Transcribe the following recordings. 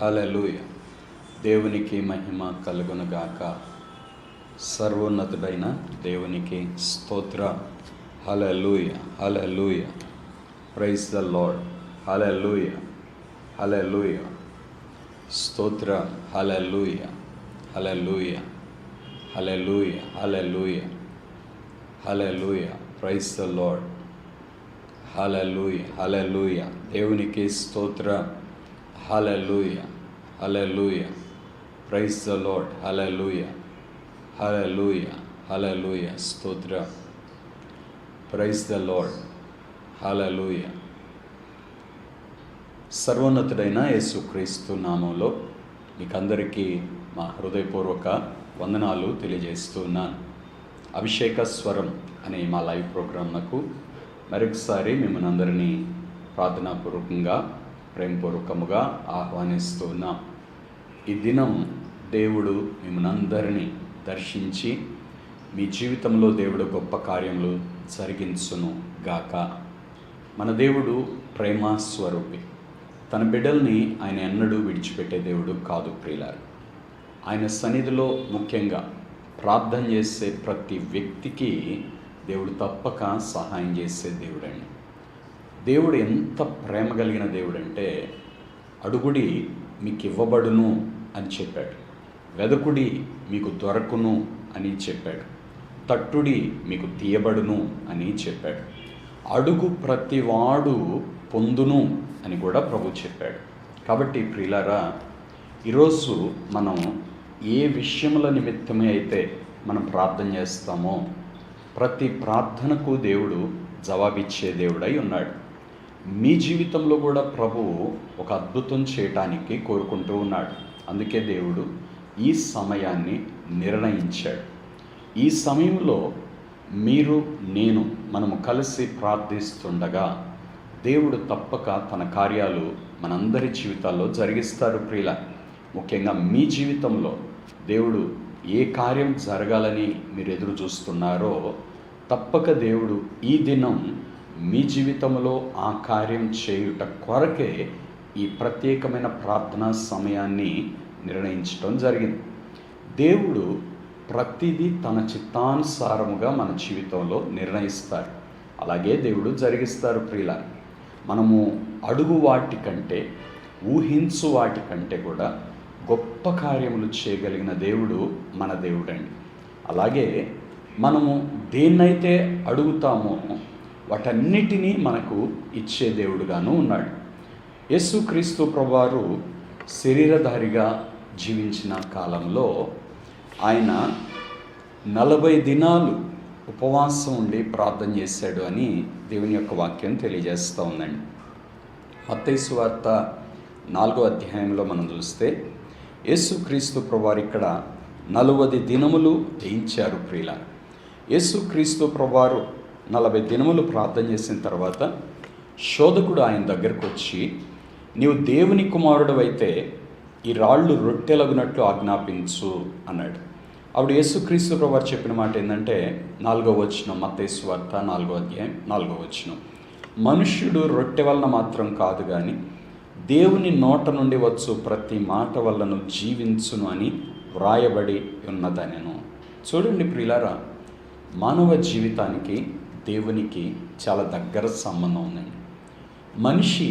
హల్లెలూయ. దేవునికి మహిమ కలుగునుగాక. సర్వోన్నతుడైన దేవునికి స్తోత్ర. Hallelujah, hallelujah. Praise the Lord. Hallelujah, hallelujah. స్తోత్ర. Hallelujah, hallelujah, hallelujah, hallelujah, hallelujah. Praise the Lord. Hallelujah, hallelujah. దేవునికి స్తోత్ర. Hallelujah, hallelujah. Praise the Lord. Hallelujah, hallelujah, hallelujah. స్తోత్ర. Praise the Lord. హల్లెలూయ. సర్వోన్నతుడైన యేసుక్రీస్తు నామంలో మీకందరికీ మా హృదయపూర్వక వందనాలు తెలియజేస్తున్నాను. అభిషేక స్వరం అనే మా లైవ్ ప్రోగ్రాంకు మరొకసారి మిమ్మల్ని అందరినీ ప్రార్థనాపూర్వకంగా ప్రేమపూర్వకముగా ఆహ్వానిస్తున్నాం. ఈ దినం దేవుడు మిమ్మల్ని అందరినీ దర్శించి మీ జీవితంలో దేవుడు గొప్ప కార్యములు జరిగించును గాక. మన దేవుడు ప్రేమ స్వరూపి. తన బిడ్డల్ని ఆయన ఎన్నడూ విడిచిపెట్టే దేవుడు కాదు ప్రియులారా. ఆయన సన్నిధిలో ముఖ్యంగా ప్రార్థన చేసే ప్రతి వ్యక్తికి దేవుడు తప్పక సహాయం చేసే దేవుడండి. దేవుడు ఎంత ప్రేమ కలిగిన దేవుడంటే, అడుగుడి మీకు ఇవ్వబడును అని చెప్పాడు, వెదకుడి మీకు దొరకును అని చెప్పాడు, తట్టుడి మీకు తీయబడును అని చెప్పాడు, అడుగు ప్రతివాడు పొందును అని కూడా ప్రభు చెప్పాడు. కాబట్టి ప్రియులారా, ఈరోజు మనం ఏ విషయముల నిమిత్తమే అయితే మనం ప్రార్థన చేస్తామో ప్రతి ప్రార్థనకు దేవుడు జవాబిచ్చే దేవుడై ఉన్నాడు. మీ జీవితంలో కూడా ప్రభువు ఒక అద్భుతం చేయటానికి కోరుకుంటూ ఉన్నాడు. అందుకే దేవుడు ఈ సమయాన్ని నిర్ణయించాడు. ఈ సమయంలో మీరు నేను మనము కలిసి ప్రార్థిస్తుండగా దేవుడు తప్పక తన కార్యాలు మనందరి జీవితాల్లో జరిగిస్తారు ప్రియుల. ముఖ్యంగా మీ జీవితంలో దేవుడు ఏ కార్యం జరగాలని మీరు ఎదురు చూస్తున్నారో తప్పక దేవుడు ఈ దినం మీ జీవితంలో ఆ కార్యం చేయుట కొరకే ఈ ప్రత్యేకమైన ప్రార్థనా సమయాన్ని నిర్ణయించడం జరిగింది. దేవుడు ప్రతిదీ తన చిత్తానుసారముగా మన జీవితంలో నిర్ణయిస్తారు. అలాగే దేవుడు జరిగిస్తారు ప్రియుల. మనము అడుగు వాటి కంటే ఊహించు వాటి కంటే కూడా గొప్ప కార్యములు చేయగలిగిన దేవుడు మన దేవుడండి. అలాగే మనము దేన్నైతే అడుగుతామో వాటన్నిటినీ మనకు ఇచ్చే దేవుడుగాను ఉన్నాడు. యేసుక్రీస్తు ప్రభువారు శరీరధారిగా జీవించిన కాలంలో ఆయన 40 దినాలు ఉపవాసం ఉండి ప్రార్థన చేశాడు అని దేవుని యొక్క వాక్యం తెలియజేస్తూ ఉందండి. మత్తయి సువార్త 4వ అధ్యాయంలో మనం చూస్తే యేసుక్రీస్తు ప్రభువారు ఇక్కడ 40 దినములు జయించారు ప్రియుల. యేసుక్రీస్తు ప్రభువారు 40 దినములు ప్రార్థన చేసిన తర్వాత శోధకుడు ఆయన దగ్గరకు వచ్చి, నీవు దేవుని కుమారుడు అయితే ఈ రాళ్ళు రొట్టెలగునట్లు ఆజ్ఞాపించు అన్నాడు. అప్పుడు యేసుక్రీస్తు ప్రభువారు చెప్పిన మాట ఏంటంటే 4వ వచనం, మత్తయి సువార్త 4వ అధ్యాయం 4వ వచనం, మనుష్యుడు రొట్టె వలన మాత్రం కాదు కానీ దేవుని నోట నుండి వచ్చు ప్రతి మాట వలన జీవించును అని వ్రాయబడి ఉన్నదనెను. చూడండి ప్రియులారా, మానవ జీవితానికి దేవునికి చాలా దగ్గర సంబంధం ఉందండి. మనిషి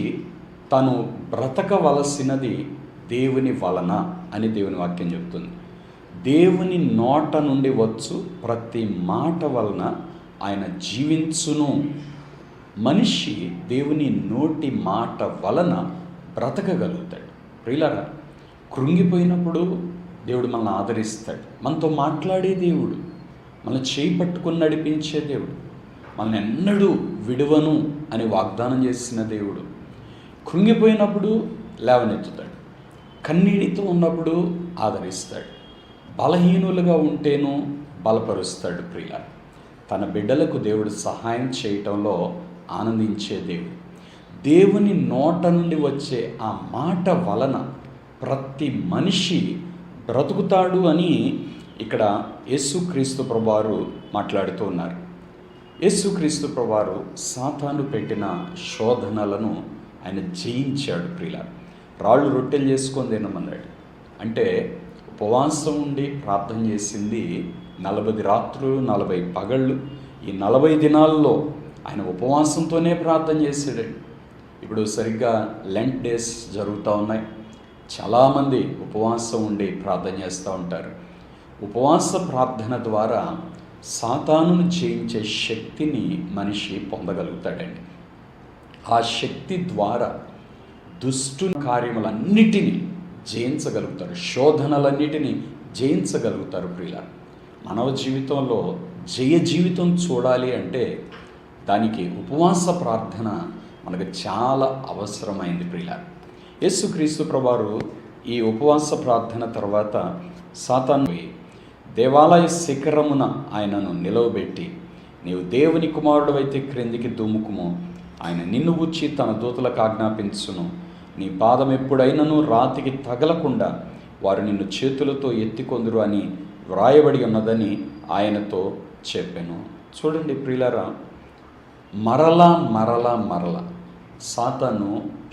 తను బ్రతకవలసినది దేవుని వలన అని దేవుని వాక్యం చెప్తుంది. దేవుని నోట నుండి వచ్చు ప్రతి మాట వలన ఆయన జీవించును. మనిషి దేవుని నోటి మాట వలన బ్రతకగలుగుతాడు. ప్రియులారా, కృంగిపోయినప్పుడు దేవుడు మనల్ని ఆదరిస్తాడు. మనతో మాట్లాడే దేవుడు, మనల్ని చేయి పట్టుకుని నడిపించే దేవుడు, మనల్ని ఎన్నడూ విడువను అని వాగ్దానం చేసిన దేవుడు. కృంగిపోయినప్పుడు లేవనెత్తుతాడు, కన్నీటితో ఉన్నప్పుడు ఆదరిస్తాడు, బలహీనులుగా ఉంటేనూ బలపరుస్తాడు. ప్రియ, తన బిడ్డలకు దేవుడు సహాయం చేయటంలో ఆనందించే దేవుడు. దేవుని నోట నుండి వచ్చే ఆ మాట వలన ప్రతి మనిషి బ్రతుకుతాడు అని ఇక్కడ యేసుక్రీస్తు ప్రభువారు మాట్లాడుతూ ఉన్నారు. యేసుక్రీస్తు ప్రభువారు సాతాను పెట్టిన శోధనలను ఆయన జయించాడు. ప్రియులారా, రాళ్ళు రొట్టెలు చేసుకొని తినమన్నాడు. అంటే ఉపవాసం ఉండి ప్రార్థన చేసింది 40 రాత్రులు 40 పగళ్ళు. ఈ 40 దినాల్లో ఆయన ఉపవాసంతోనే ప్రార్థన చేశాడండి. ఇప్పుడు సరిగ్గా లెంట్ డేస్ జరుగుతూ ఉన్నాయి. చాలామంది ఉపవాసం ఉండి ప్రార్థన చేస్తూ ఉంటారు. ఉపవాస ప్రార్థన ద్వారా సాతానును జయించే శక్తిని మనిషి పొందగలుగుతాడండి. ఆ శక్తి ద్వారా దుష్టు కార్యములన్నిటినీ జయించగలుగుతారు, శోధనలన్నిటినీ జయించగలుగుతారు. ప్రియుల, మానవ జీవితంలో జయ జీవితం చూడాలి అంటే దానికి ఉపవాస ప్రార్థన మనకు చాలా అవసరమైంది. ప్రియుల, యేసుక్రీస్తు ప్రభువారు ఈ ఉపవాస ప్రార్థన తర్వాత సాతాను దేవాలయ శిఖరమున ఆయనను నిలవబెట్టి, నీవు దేవుని కుమారుడు అయితే క్రిందికి దుమ్ముకుము, ఆయన నిన్ను గూర్చి తన దూతలకు ఆజ్ఞాపించును, నీ పాదం ఎప్పుడైనను రాతికి తగలకుండా వారు నిన్ను చేతులతో ఎత్తికొందురు అని వ్రాయబడి ఉన్నదని ఆయనతో చెప్పాను. చూడండి ప్రియులారా, మరలా మరలా మరలా సాతాను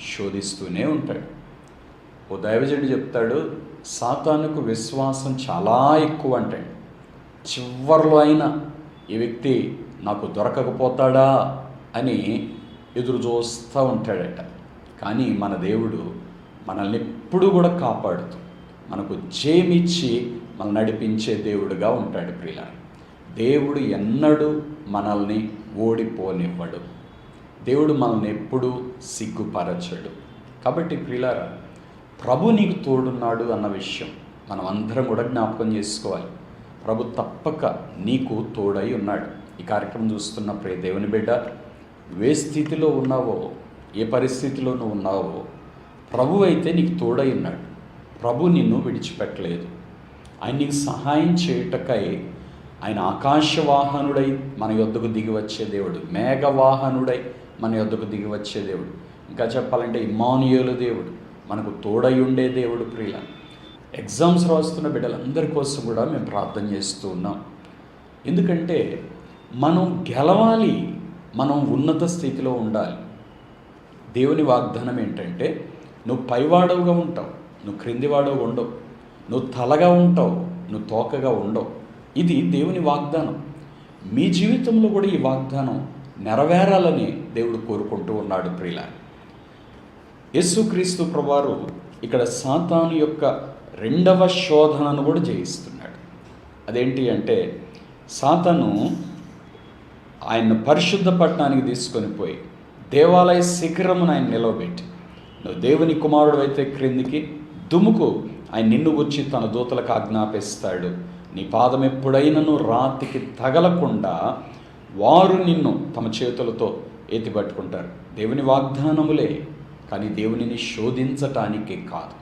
శోధిస్తూనే ఉంటాడు. ఓ దైవజనుడు చెప్తాడు, సాతానుకు విశ్వాసం చాలా ఎక్కువ అంటాడు. చివర్లో అయినా ఈ వ్యక్తి నాకు దొరకకపోతాడా అని ఎదురు చూస్తూ ఉంటాడట. కానీ మన దేవుడు మనల్ని ఎప్పుడూ కూడా కాపాడుతూ మనకు జయమిచ్చి మనల్ని నడిపించే దేవుడుగా ఉంటాడు. ప్రియుల, దేవుడు ఎన్నడూ మనల్ని ఓడిపోనివ్వడు. దేవుడు మనల్ని ఎప్పుడూ సిగ్గుపరచడు. కాబట్టి ప్రియులారా, ప్రభు నీకు తోడున్నాడు అన్న విషయం మనం అందరం కూడా జ్ఞాపకం చేసుకోవాలి. ప్రభు తప్పక నీకు తోడై ఉన్నాడు. ఈ కార్యక్రమం చూస్తున్న ప్రియ దేవుని బిడ్డ, ఏ స్థితిలో ఉన్నావో, ఏ పరిస్థితిలో నువ్వు ఉన్నావో, ప్రభు అయితే నీకు తోడై ఉన్నాడు. ప్రభు నిన్ను విడిచిపెట్టలేదు. ఆయన నీకు సహాయం చేయుటకై ఆయన ఆకాశవాహనుడై మన యొద్దకు దిగి వచ్చే దేవుడు, మేఘవాహనుడై మన యొద్దకు దిగి వచ్చే దేవుడు, ఇంకా చెప్పాలంటే ఇమ్మానుయేలు దేవుడు, మనకు తోడై ఉండే దేవుడు. ప్రియుల, ఎగ్జామ్స్ రాస్తున్న బిడ్డలందరి కోసం కూడా మేము ప్రార్థన చేస్తూ ఉన్నాం. ఎందుకంటే మనం గెలవాలి, మనం ఉన్నత స్థితిలో ఉండాలి. దేవుని వాగ్దానం ఏంటంటే, నువ్వు పైవాడవుగా ఉంటావు, నువ్వు క్రిందివాడవు ఉండవు, నువ్వు తలగా ఉంటావు, నువ్వు తోకగా ఉండవు. ఇది దేవుని వాగ్దానం. మీ జీవితంలో కూడా ఈ వాగ్దానం నెరవేరాలని దేవుడు కోరుకుంటూ ఉన్నాడు. ప్రియుల, యేసుక్రీస్తు ప్రభువారు ఇక్కడ సాతాను యొక్క రెండవ శోధనను కూడా జయిస్తున్నాడు. అదేంటి అంటే, సాతాను ఆయన్ను పరిశుద్ధ పట్టణానికి తీసుకొని పోయి దేవాలయ శిఖరమును ఆయన నిలవబెట్టి, నువ్వు దేవుని కుమారుడు అయితే క్రిందికి దుమ్ముకు, ఆయన నిన్ను గుర్చి తన దూతలకు ఆజ్ఞాపిస్తాడు, నీ పాదం ఎప్పుడైనను రాతికి తగలకుండా వారు నిన్ను తమ చేతులతో ఎత్తిపట్టుకుంటారు. దేవుని వాగ్దానములే, కానీ దేవునిని శోధించటానికి కాదు.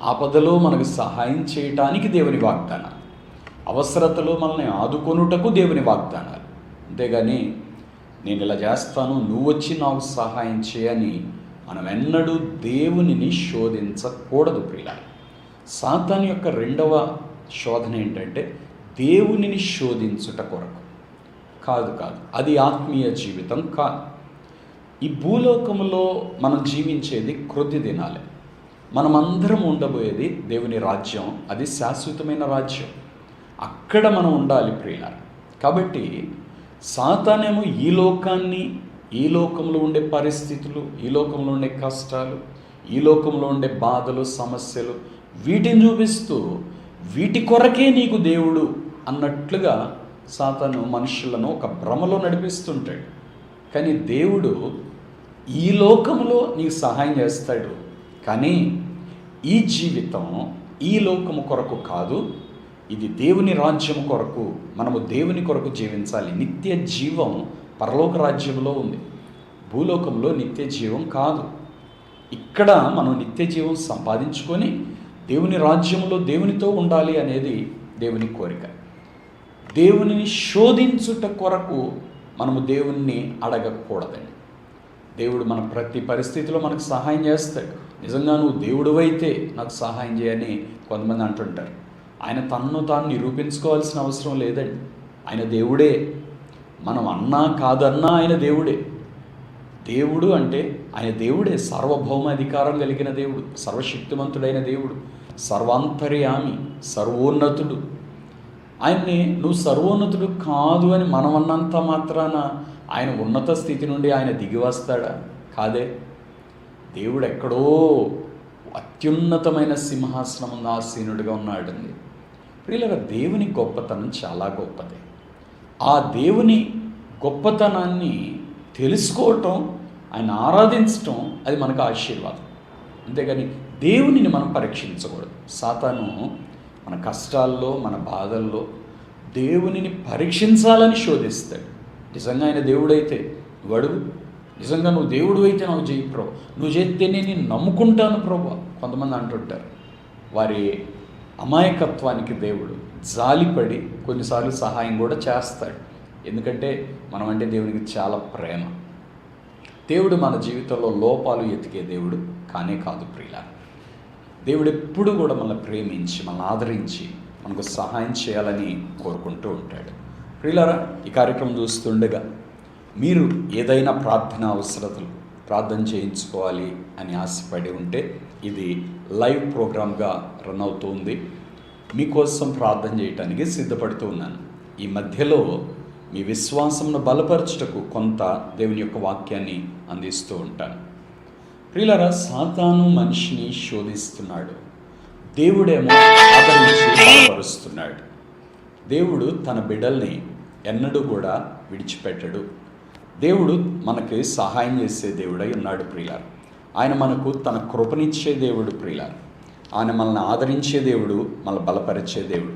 ఆపదలో మనకు సహాయం చేయటానికి దేవుని వాగ్దానాలు, అవసరతలో మనల్ని ఆదుకొనుటకు దేవుని వాగ్దానాలు. అంతేగాని నేను ఇలా చేస్తాను, నువ్వు వచ్చి నాకు సహాయం చేయని మనం ఎన్నడూ దేవునిని శోధించకూడదు. ప్రియుల, సాతాను యొక్క రెండవ శోధన ఏంటంటే దేవునిని శోధించుట కొరకు. కాదు, అది ఆత్మీయ జీవితం కాదు. ఈ భూలోకంలో మనం జీవించేది కొద్ది దినాలే. మనమందరం ఉండబోయేది దేవుని రాజ్యం, అది శాశ్వతమైన రాజ్యం. అక్కడ మనం ఉండాలి ప్రియుల. కాబట్టి సాతానేమో ఈ లోకాన్ని, ఈ లోకంలో ఉండే పరిస్థితులు, ఈ లోకంలో ఉండే కష్టాలు, ఈ లోకంలో ఉండే బాధలు, సమస్యలు, వీటిని చూపిస్తూ వీటి కొరకే నీకు దేవుడు అన్నట్లుగా సాతాను మనుషులను ఒక భ్రమలో నడిపిస్తుంటాడు. కానీ దేవుడు ఈ లోకంలో నీకు సహాయం చేస్తాడు, కానీ ఈ జీవితం ఈ లోకము కొరకు కాదు, ఇది దేవుని రాజ్యం కొరకు. మనము దేవుని కొరకు జీవించాలి. నిత్య జీవం పరలోక రాజ్యంలో ఉంది, భూలోకంలో నిత్య జీవం కాదు. ఇక్కడ మనం నిత్య జీవం సంపాదించుకొని దేవుని రాజ్యంలో దేవునితో ఉండాలి అనేది దేవుని కోరిక. దేవునిని శోధించుట కొరకు మనము దేవుణ్ణి అడగకూడదండి. దేవుడు మన ప్రతి పరిస్థితిలో మనకు సహాయం చేస్తాడు. నిజంగా నువ్వు దేవుడివైతే నాకు సహాయం చేయని కొంతమంది అంటుంటారు. ఆయన తన్ను తాను నిరూపించుకోవాల్సిన అవసరం లేదండి. ఆయన దేవుడే. మనం అన్నా కాదన్నా ఆయన దేవుడే. దేవుడు అంటే ఆయన దేవుడే, సార్వభౌమాధికారం కలిగిన దేవుడు, సర్వశక్తిమంతుడైన దేవుడు, సర్వాంతర్యామి, సర్వోన్నతుడు. ఆయన్ని నువ్వు సర్వోన్నతుడు కాదు అని మనం అన్నంత మాత్రాన ఆయన ఉన్నత స్థితి నుండి ఆయన దిగి వస్తాడా? కాదే. దేవుడు ఎక్కడో అత్యున్నతమైన సింహాసనం ఆసీనుడిగా ఉన్నాడండి. ప్రియులారా, దేవుని గొప్పతనం చాలా గొప్పది. ఆ దేవుని గొప్పతనాన్ని తెలుసుకోవటం, ఆయన ఆరాధించటం, అది మనకు ఆశీర్వాదం. అంతేగాని దేవునిని మనం పరీక్షించకూడదు. సాతాను మన కష్టాల్లో, మన బాధల్లో దేవునిని పరీక్షించాలని శోధిస్తాడు. నిజంగా ఆయన దేవుడైతే నువ్వు అడుగు, నిజంగా నువ్వు దేవుడు అయితే నాకు చేయి ప్రభు, నువ్వు చేస్తే నేను నమ్ముకుంటాను ప్రభు. కొంతమంది అంటుంటారు. వారి అమాయకత్వానికి దేవుడు జాలిపడి కొన్నిసార్లు సహాయం కూడా చేస్తాడు. ఎందుకంటే మనం అంటే దేవునికి చాలా ప్రేమ. దేవుడు మన జీవితంలో లోపాలు ఎతికే దేవుడు కానే కాదు ప్రియులారా. దేవుడు ఎప్పుడు కూడా మనల్ని ప్రేమించి, మనల్ని ఆదరించి, మనకు సహాయం చేయాలని కోరుకుంటూ ఉంటాడు. ప్రియులారా, ఈ కార్యక్రమం చూస్తుండగా మీరు ఏదైనా ప్రార్థన అవసరతలు, ప్రార్థన చేయించుకోవాలి అని ఆశపడి ఉంటే ఇది లైవ్ ప్రోగ్రామ్గా రన్ అవుతుంది. మీకోసం ప్రార్థన చేయటానికి సిద్ధపడుతూ ఉన్నాను. ఈ మధ్యలో మీ విశ్వాసంను బలపరచుటకు కొంత దేవుని యొక్క వాక్యాన్ని అందిస్తూ ఉంటాను. ప్రియులారా, సాతాను మనిషిని శోధిస్తున్నాడు, దేవుడేమో ఆదరించి బలపరుస్తున్నాడు. దేవుడు తన బిడ్డల్ని ఎన్నడూ కూడా విడిచిపెట్టడు. దేవుడు మనకి సహాయం చేసే దేవుడై ఉన్నాడు ప్రియులారా. ఆయన మనకు తన కృపనిచ్చే దేవుడు ప్రియులారా. ఆయన మనల్ని ఆదరించే దేవుడు, మనల్ని బలపరిచే దేవుడు,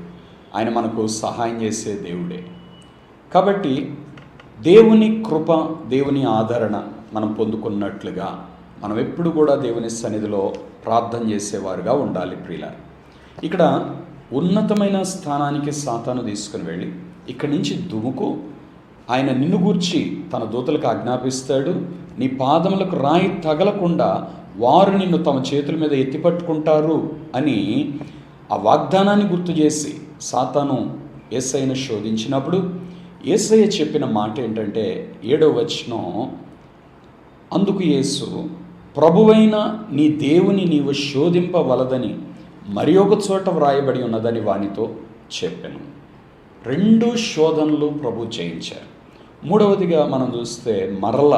ఆయన మనకు సహాయం చేసే దేవుడే. కాబట్టి దేవుని కృప, దేవుని ఆదరణ మనం పొందుకున్నట్లుగా మనం ఎప్పుడు కూడా దేవుని సన్నిధిలో ప్రార్థన చేసేవారుగా ఉండాలి ప్రియులారా. ఇక్కడ ఉన్నతమైన స్థానానికి సాతాను తీసుకుని వెళ్ళి ఇక్కడి నుంచి దుముకు, ఆయన నిన్ను గూర్చి తన దూతలకు ఆజ్ఞాపిస్తాడు, నీ పాదములకు రాయి తగలకుండా వారు నిన్ను తమ చేతుల మీద ఎత్తిపట్టుకుంటారు అని ఆ వాగ్దానాన్ని గుర్తు చేసి సాతాను యేసయ్యను శోధించినప్పుడు యేసయ్య చెప్పిన మాట ఏంటంటే 7వ వచనం, అందుకు యేసు, ప్రభువైన నీ దేవుని నీవు శోధింపవలదని మరి ఒక చోట వ్రాయబడి ఉన్నదని వానితో చెప్పాను. 2 శోధనలు ప్రభు చేయించారు. 3వదిగా మనం చూస్తే మరల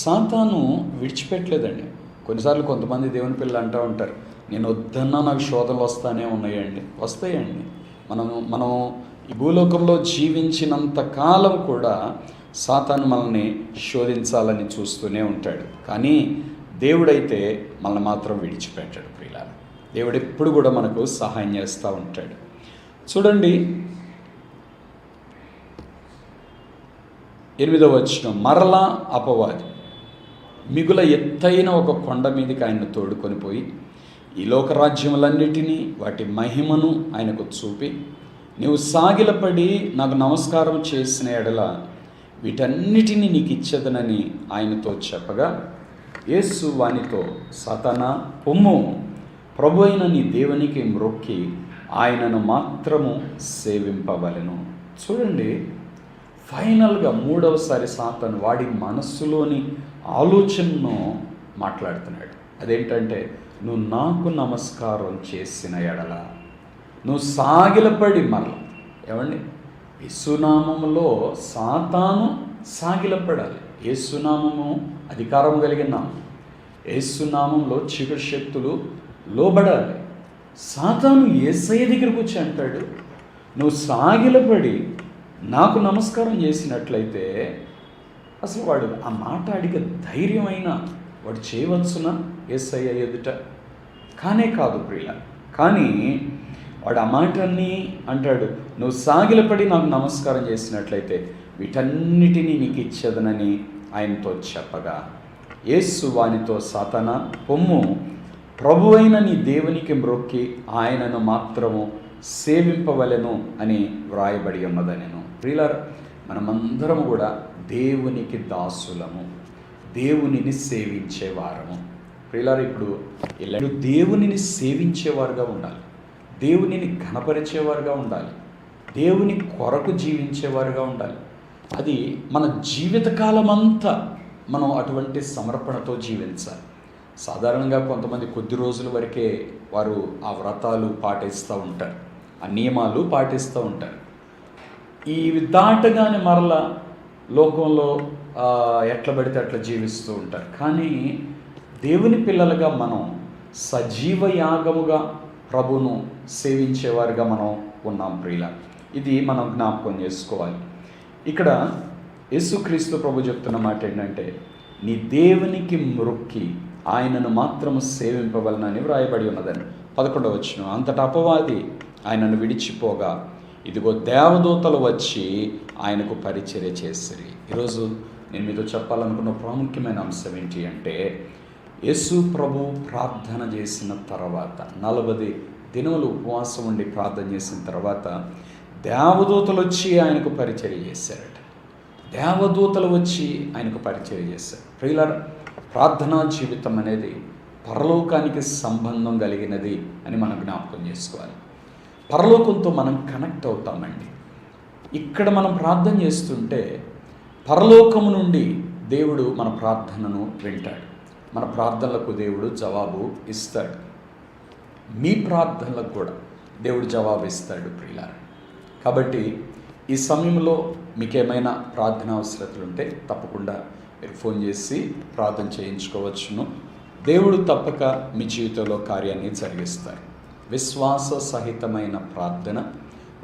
సాతాను విడిచిపెట్టలేదండి. కొన్నిసార్లు కొంతమంది దేవుని పిల్లలు అంటూ ఉంటారు, నేను వద్దన్నా నాకు శోధనలు వస్తానే ఉన్నాయండి. వస్తాయండి. మనం ఈ భూలోకంలో జీవించినంత కాలం కూడా సాతాను మనల్ని శోధించాలని చూస్తూనే ఉంటాడు. కానీ దేవుడైతే మనల్ని మాత్రం విడిచిపెట్టాడు ప్రియులారా. దేవుడు ఎప్పుడు కూడా మనకు సహాయం చేస్తూ ఉంటాడు. చూడండి 8వ వచనం, మరలా అపవాది మిగుల ఎత్తైన ఒక కొండ మీదకి ఆయన తోడుకొని పోయి ఈ లోకరాజ్యములన్నిటినీ వాటి మహిమను ఆయనకు చూపి, నీవు సాగిలపడి నాకు నమస్కారం చేసిన ఎడల వీటన్నిటినీ నీకు ఇచ్చేదనని ఆయనతో చెప్పగా, యేసు వానితో, సాతానా పొమ్ము, ప్రభు అయిన నీ దేవునికి మ్రొక్కి ఆయనను మాత్రము సేవింపవలెను. చూడండి, ఫైనల్గా 3వసారి సాతాను వాడి మనస్సులోని ఆలోచనను మాట్లాడుతున్నాడు. అదేంటంటే, నువ్వు నాకు నమస్కారం చేసిన ఎడల, నువ్వు సాగిలపడి మరల, ఏమండి, యేసునామములో సాతాను సాగిలపడాలి. యేసునామము అధికారం కలిగిన నామం. యేసునామంలో చీకటి శక్తులు లోబడాలి. సాతాను యేసయ్య దగ్గరికి వచ్చి అంటాడు, నువ్వు సాగిలపడి నాకు నమస్కారం చేసినట్లయితే, అసలు వాడు ఆ మాట అడిగే ధైర్యమైన వాడు చేయవచ్చునా యేసయ్య ఎదుట? కానే కాదు ప్రియుల. కానీ వాడు ఆ మాటన్ని అంటాడు, నువ్వు సాగిలపడి నాకు నమస్కారం చేసినట్లయితే వీటన్నిటినీ నీకు ఇచ్చేదనని ఆయనతో చెప్పగా, యేసు వానితో, సాతానా పొమ్ము, ప్రభువైన నీ దేవునికి మ్రొక్కి ఆయనను మాత్రము సేవింపవలెను అని వ్రాయబడి ఉన్నదనెను. ప్రియులారా, మనమందరం కూడా దేవునికి దాసులము, దేవునిని సేవించేవారము. ప్రియులారా, ఇప్పుడు దేవునిని సేవించేవారుగా ఉండాలి, దేవునిని ఘనపరిచేవారుగా ఉండాలి, దేవుని కొరకు జీవించేవారుగా ఉండాలి. అది మన జీవితకాలం అంతా మనం అటువంటి సమర్పణతో జీవించాలి. సాధారణంగా కొంతమంది కొద్ది రోజుల వరకే వారు ఆ వ్రతాలు పాటిస్తూ ఉంటారు, ఆ నియమాలు పాటిస్తూ ఉంటారు. ఇవి దాటగానే మరలా లోకంలో ఎట్లా పడితే అట్లా జీవిస్తూ ఉంటారు. కానీ దేవుని పిల్లలుగా మనం సజీవ యాగముగా ప్రభును సేవించేవారుగా మనం ఉన్నాం ప్రియుల. ఇది మనం జ్ఞాపకం చేసుకోవాలి. ఇక్కడ యేసుక్రీస్తు ప్రభు చెప్తున్న మాట ఏంటంటే, నీ దేవునికి మ్రొక్కి ఆయనను మాత్రము సేవింపవలనని వ్రాయబడి ఉన్నదని. 11వ వచనం, అంతటా అపవాది ఆయనను విడిచిపోగా ఇదిగో దేవదూతలు వచ్చి ఆయనకు పరిచర్య చేసిరి. ఈరోజు నేను మీతో చెప్పాలనుకున్న ప్రాముఖ్యమైన అంశం ఏంటి అంటే, యేసు ప్రభు ప్రార్థన చేసిన తర్వాత 40 దినములు ఉపవాసం ఉండి ప్రార్థన చేసిన తర్వాత దేవదూతలు వచ్చి ఆయనకు పరిచర్య చేశారట. దేవదూతలు వచ్చి ఆయనకు పరిచర్య చేశారు. ప్రియులారా, ప్రార్థనా జీవితం అనేది పరలోకానికి సంబంధం కలిగినది అని మనం జ్ఞాపకం చేసుకోవాలి. పరలోకంతో మనం కనెక్ట్ అవుతామండి. ఇక్కడ మనం ప్రార్థన చేస్తుంటే పరలోకము నుండి దేవుడు మన ప్రార్థనను వింటాడు. మన ప్రార్థనలకు దేవుడు జవాబు ఇస్తాడు. మీ ప్రార్థనలకు కూడా దేవుడు జవాబు ఇస్తాడు ప్రియులారా. కాబట్టి ఈ సమయంలో మీకేమైనా ప్రార్థన అవసరతలు ఉంటే తప్పకుండా మీరు ఫోన్ చేసి ప్రార్థన చేయించుకోవచ్చును. దేవుడు తప్పక మీ జీవితంలో కార్యాన్ని జరిగిస్తారు. విశ్వాస సహితమైన ప్రార్థన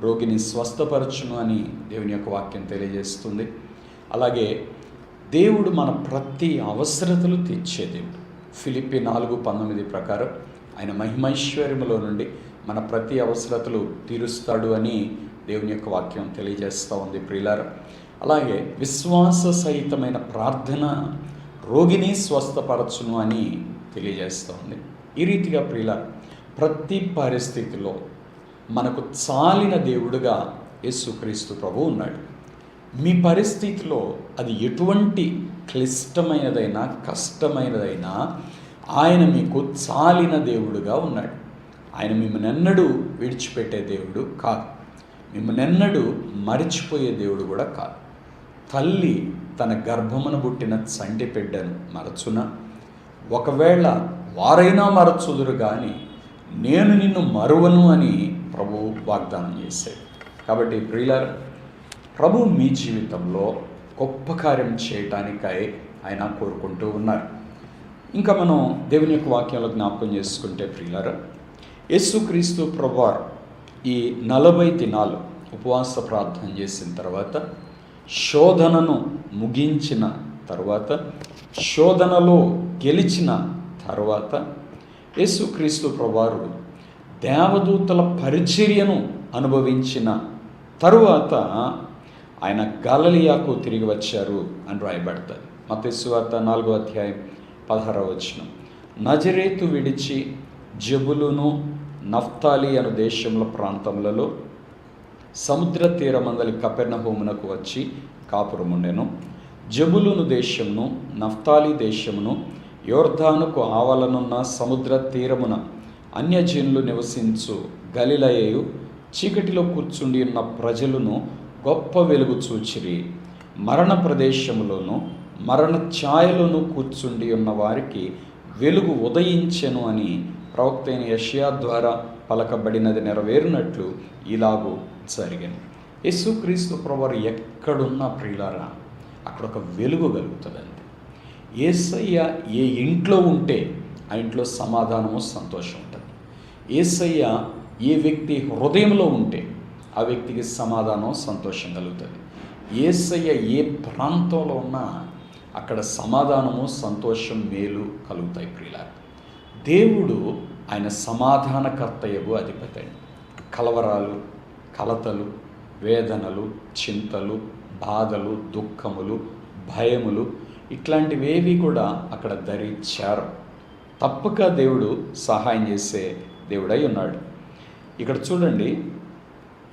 రోగిని స్వస్థపరచును అని దేవుని యొక్క వాక్యం తెలియజేస్తుంది. అలాగే దేవుడు మన ప్రతి అవసరతలు తీర్చే దేవుడు. ఫిలిప్పీ 4:19 ప్రకారం ఆయన మహిమైశ్వర్యములో నుండి మన ప్రతి అవసరతలు తీరుస్తాడు అని దేవుని యొక్క వాక్యం తెలియజేస్తూ ఉంది ప్రియులారా. అలాగే విశ్వాస సహితమైన ప్రార్థన రోగిని స్వస్థపరచును అని తెలియజేస్తూ ఉంది. ఈ రీతిగా ప్రియులారా, ప్రతి పరిస్థితిలో మనకు చాలిన దేవుడుగా యేసుక్రీస్తు ప్రభు ఉన్నాడు. మీ పరిస్థితిలో అది ఎటువంటి క్లిష్టమైనదైనా కష్టమైనదైనా ఆయన మీకు చాలిన దేవుడుగా ఉన్నాడు. ఆయన మిమ్మల్నెన్నడూ విడిచిపెట్టే దేవుడు కాదు. మిమ్మల్నెన్నడూ మరిచిపోయే దేవుడు కూడా కాదు. తల్లి తన గర్భమున పుట్టిన చంటి బిడ్డను మరచున, ఒకవేళ వారైనా మరచుదురు కానీ నేను నిన్ను మరువను అని ప్రభు వాగ్దానం చేశాడు. కాబట్టి ప్రియులారా, ప్రభు మీ జీవితంలో గొప్ప కార్యం చేయటానికై ఆయన కోరుకుంటూ ఉన్నారు. ఇంకా మనం దేవుని యొక్క వాక్యంలో జ్ఞాపకం చేసుకుంటే ప్రియులారా, యేసుక్రీస్తు ప్రభువారు ఈ 40 దినాలు ఉపవాస ప్రార్థన చేసిన తర్వాత, శోధనను ముగించిన తర్వాత, శోధనలో గెలిచిన తర్వాత యేసుక్రీస్తు ప్రభువారు దేవదూతల పరిచర్యను అనుభవించిన తరువాత ఆయన గలిలయకు తిరిగి వచ్చారు అని రాయబడతారు. మత్తయి సువార్త 4వ అధ్యాయం 16వ వచనం, నజరేతు విడిచి జబులును నఫ్తాలి అను దేశముల ప్రాంతములలో సముద్ర తీరమందలి కపెర్నహూమునకు వచ్చి కాపురముండెను. జబులును దేశమును నఫ్తాలి దేశమును యోర్దానుకు ఆవలనున్న సముద్ర తీరమున అన్యజనులు నివసించు గలిలయయు చీకటిలో కూర్చుండి ఉన్న ప్రజలను గొప్ప వెలుగు చూచిరి. మరణ ప్రదేశములోను మరణ ఛాయలోను కూర్చుండి ఉన్న వారికి వెలుగు ఉదయించెను అని ప్రవక్త అయిన యెషయా ద్వారా పలకబడినది నెరవేరినట్లు ఇలాగూ జరిగింది. యేసుక్రీస్తు ప్రభువారు ఎక్కడున్నా ప్రియులారా, అక్కడ ఒక వెలుగు కలుగుతుందండి. యేసయ్య ఏ ఇంట్లో ఉంటే ఆ ఇంట్లో సమాధానము సంతోషం ఉంటుంది. యేసయ్య ఏ వ్యక్తి హృదయంలో ఉంటే ఆ వ్యక్తికి సమాధానం సంతోషం కలుగుతుంది. యేసయ్య ఏ ప్రాంతంలో ఉన్నా అక్కడ సమాధానము సంతోషం మేలు కలుగుతాయి ప్రియులారా. దేవుడు ఆయన సమాధానకర్తయగు అధిపతి. కలవరాలు, కలతలు, వేదనలు, చింతలు, బాధలు, దుఃఖములు, భయములు ఇట్లాంటివేవి కూడా అక్కడ ధరించారు. తప్పక దేవుడు సహాయం చేసే దేవుడై ఉన్నాడు. ఇక్కడ చూడండి,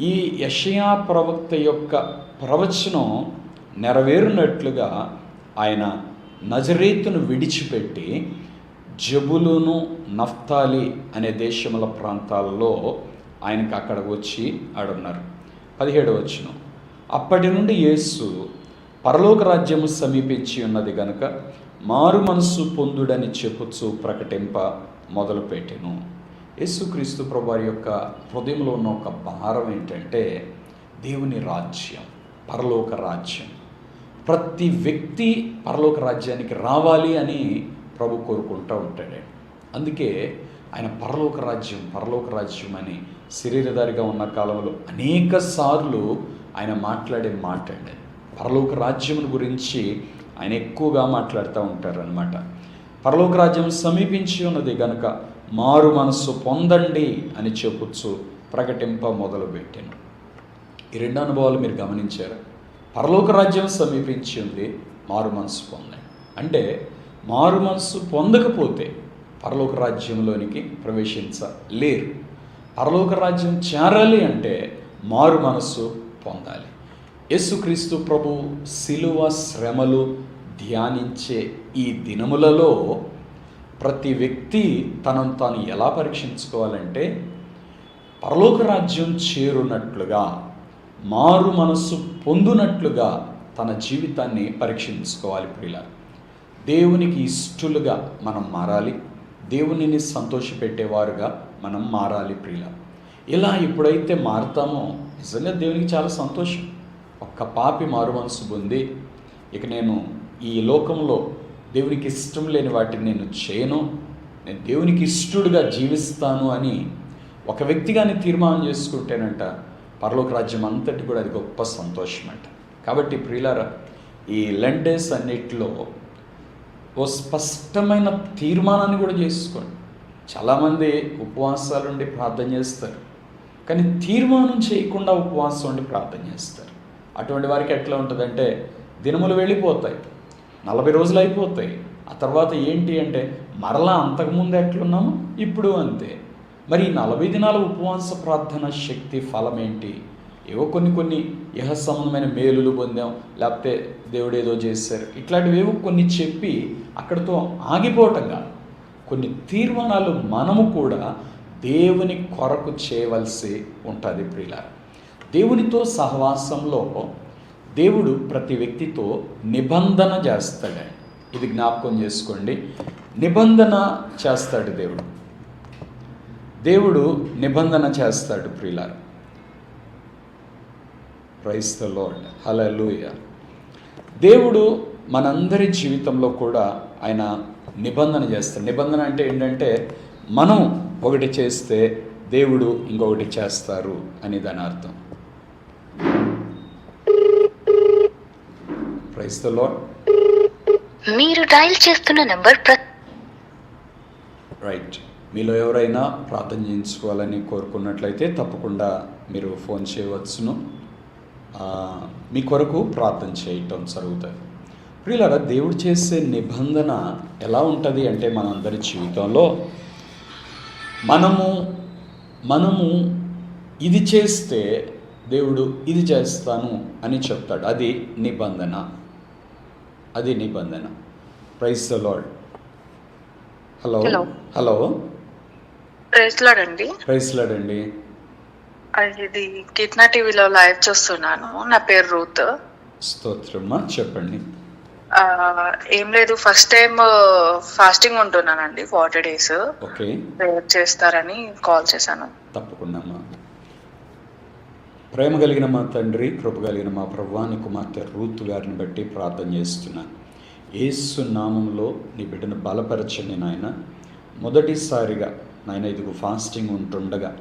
ఈ యెషయా ప్రవక్త యొక్క ప్రవచనం నెరవేరినట్లుగా ఆయన నజరేతును విడిచిపెట్టి జబులును నఫ్తాలి అనే దేశముల ప్రాంతాల్లో ఆయనకు అక్కడ వచ్చి ఆడున్నారు. 17వ వచనం, అప్పటి నుండి యేసు పరలోక రాజ్యము సమీపించి ఉన్నది గనుక మారు మనస్సు పొందుడని చెప్పుచు ప్రకటింప మొదలుపెట్టెను. యేసుక్రీస్తు ప్రభువారి యొక్క హృదయంలో ఉన్న ఒక భారం ఏంటంటే దేవుని రాజ్యం, పరలోక రాజ్యం. ప్రతి వ్యక్తి పరలోక రాజ్యానికి రావాలి అని ప్రభు కోరుకుంటూ ఉంటాడు. అందుకే ఆయన పరలోక రాజ్యం అని శరీరధారిగా ఉన్న కాలంలో అనేక సార్లు ఆయన మాట్లాడే మాట అండి. పరలోక రాజ్యం గురించి ఆయన ఎక్కువగా మాట్లాడుతూ ఉంటారు అన్నమాట. పరలోక రాజ్యం సమీపించి ఉన్నది కనుక మారు మనస్సు పొందండి అని చెప్పుచ్చు ప్రకటింప మొదలుపెట్టాను. ఈ రెండు అనుభవాలు మీరు గమనించారు. పరలోక రాజ్యం సమీపించి ఉంది, మారు మనస్సు పొందండి. అంటే మారు మనస్సు పొందకపోతే పరలోక రాజ్యంలోనికి ప్రవేశించలేరు. పరలోక రాజ్యం చేరాలి అంటే మారు మనస్సు పొందాలి. యేసుక్రీస్తు ప్రభు శిలువ శ్రమలు ధ్యానించే ఈ దినములలో ప్రతి వ్యక్తి తనను తాను ఎలా పరీక్షించుకోవాలంటే పరలోక రాజ్యం చేరునట్లుగా, మారు మనస్సు పొందునట్లుగా తన జీవితాన్ని పరీక్షించుకోవాలి. ప్రియులారా, దేవునికి ఇష్టలుగా మనం మారాలి, దేవునిని సంతోషపెట్టేవారుగా మనం మారాలి. ప్రియులారా, ఇలా ఎప్పుడైతే మారుతామో నిజంగా దేవునికి చాలా సంతోషం. ఒక్క పాపి మారు మనసు పొంది ఇక నేను ఈ లోకంలో దేవునికి ఇష్టం లేని వాటిని నేను చేయను, నేను దేవునికి ఇష్టడుగా జీవిస్తాను అని ఒక వ్యక్తిగానే తీర్మానం చేసుకుంటేనంట పరలోక రాజ్యం అంతటి కూడా అది గొప్ప సంతోషం అంట. కాబట్టి ప్రియులారా, ఈ లెంట్ డేస్ అన్నిటిలో ఓ స్పష్టమైన తీర్మానాన్ని కూడా చేసుకోండి. చాలామంది ఉపవాసాలు ఉండి ప్రార్థన చేస్తారు, కానీ తీర్మానం చేయకుండా ఉపవాసం ఉండి ప్రార్థన చేస్తారు. అటువంటి వారికి ఎట్లా ఉంటుందంటే దినములు వెళ్ళిపోతాయి, 40 రోజులు అయిపోతాయి. ఆ తర్వాత ఏంటి అంటే మరలా అంతకుముందు ఎట్లున్నాము ఇప్పుడు అంతే. మరి ఈ 40 దినాల ఉపవాస ప్రార్థన శక్తి ఫలం ఏంటి? ఏవో కొన్ని ఇహ సంబంధమైన మేలులు పొందాం, లేకపోతే దేవుడు ఏదో చేశారు, ఇట్లాంటివేవో కొన్ని చెప్పి అక్కడితో ఆగిపోవటంగా కొన్ని తీర్మానాలు మనము కూడా దేవుని కొరకు చేయవలసి ఉంటుంది. ప్రియులారా, దేవునితో సహవాసంలో దేవుడు ప్రతి వ్యక్తితో నిబంధన చేస్తాడండి. ఇది జ్ఞాపకం చేసుకోండి. నిబంధన చేస్తాడు దేవుడు నిబంధన చేస్తాడు. ప్రియులారా, ప్రైజ్ ద లార్డ్, హల్లెలూయా. దేవుడు మనందరి జీవితంలో కూడా ఆయన నిబంధన చేస్తాడు. నిబంధన అంటే ఏంటంటే మనం ఒకటి చేస్తే దేవుడు ఇంకొకటి చేస్తారు అని దాని అర్థం. Praise the lord. మీరు డయల్ చేస్తున్న నంబర్ రైట్. మీలో ఎవరైనా ప్రార్థన చేయించుకోవాలని కోరుకున్నట్లయితే తప్పకుండా మీరు ఫోన్ చేయవచ్చును. మీ కొరకు ప్రార్థన చేయటం జరుగుతుంది. ప్రియులారా, దేవుడు చేసే నిబంధన ఎలా ఉంటుంది అంటే మనందరి జీవితంలో మనము ఇది చేస్తే దేవుడు ఇది చేస్తాను అని చెప్తాడు. అది నిబంధన. Praise the lord. Hello praise lord అండి. ప్రైజ్ లార్డ్ అండి. ఇది కిట్నా టీవీలో లైవ్ చూస్తున్నాను. నా పేరు రూత్. స్తోత్రమ్మా, చెప్పండి. ఏం లేదు, ఫస్ట్ టైం ఫాస్టింగ్ ఉంటున్నానండి 40 days. ఓకే, ప్రేయర్ చేస్తారని కాల్ చేశాను. తప్పకుండా అమ్మా. ప్రేమ కలిగిన మా తండ్రి, కృప కలిగిన మా ప్రభువా, నీ కుమార్తె రూత్ గారిని బట్టి ప్రార్థన చేస్తున్నాను. యేసు నామంలో నీ బిడ్డను బలపరచండి నాయన. మొదటిసారిగా నాయన ఇదిగో ఫాస్టింగ్ ఉంటుండగా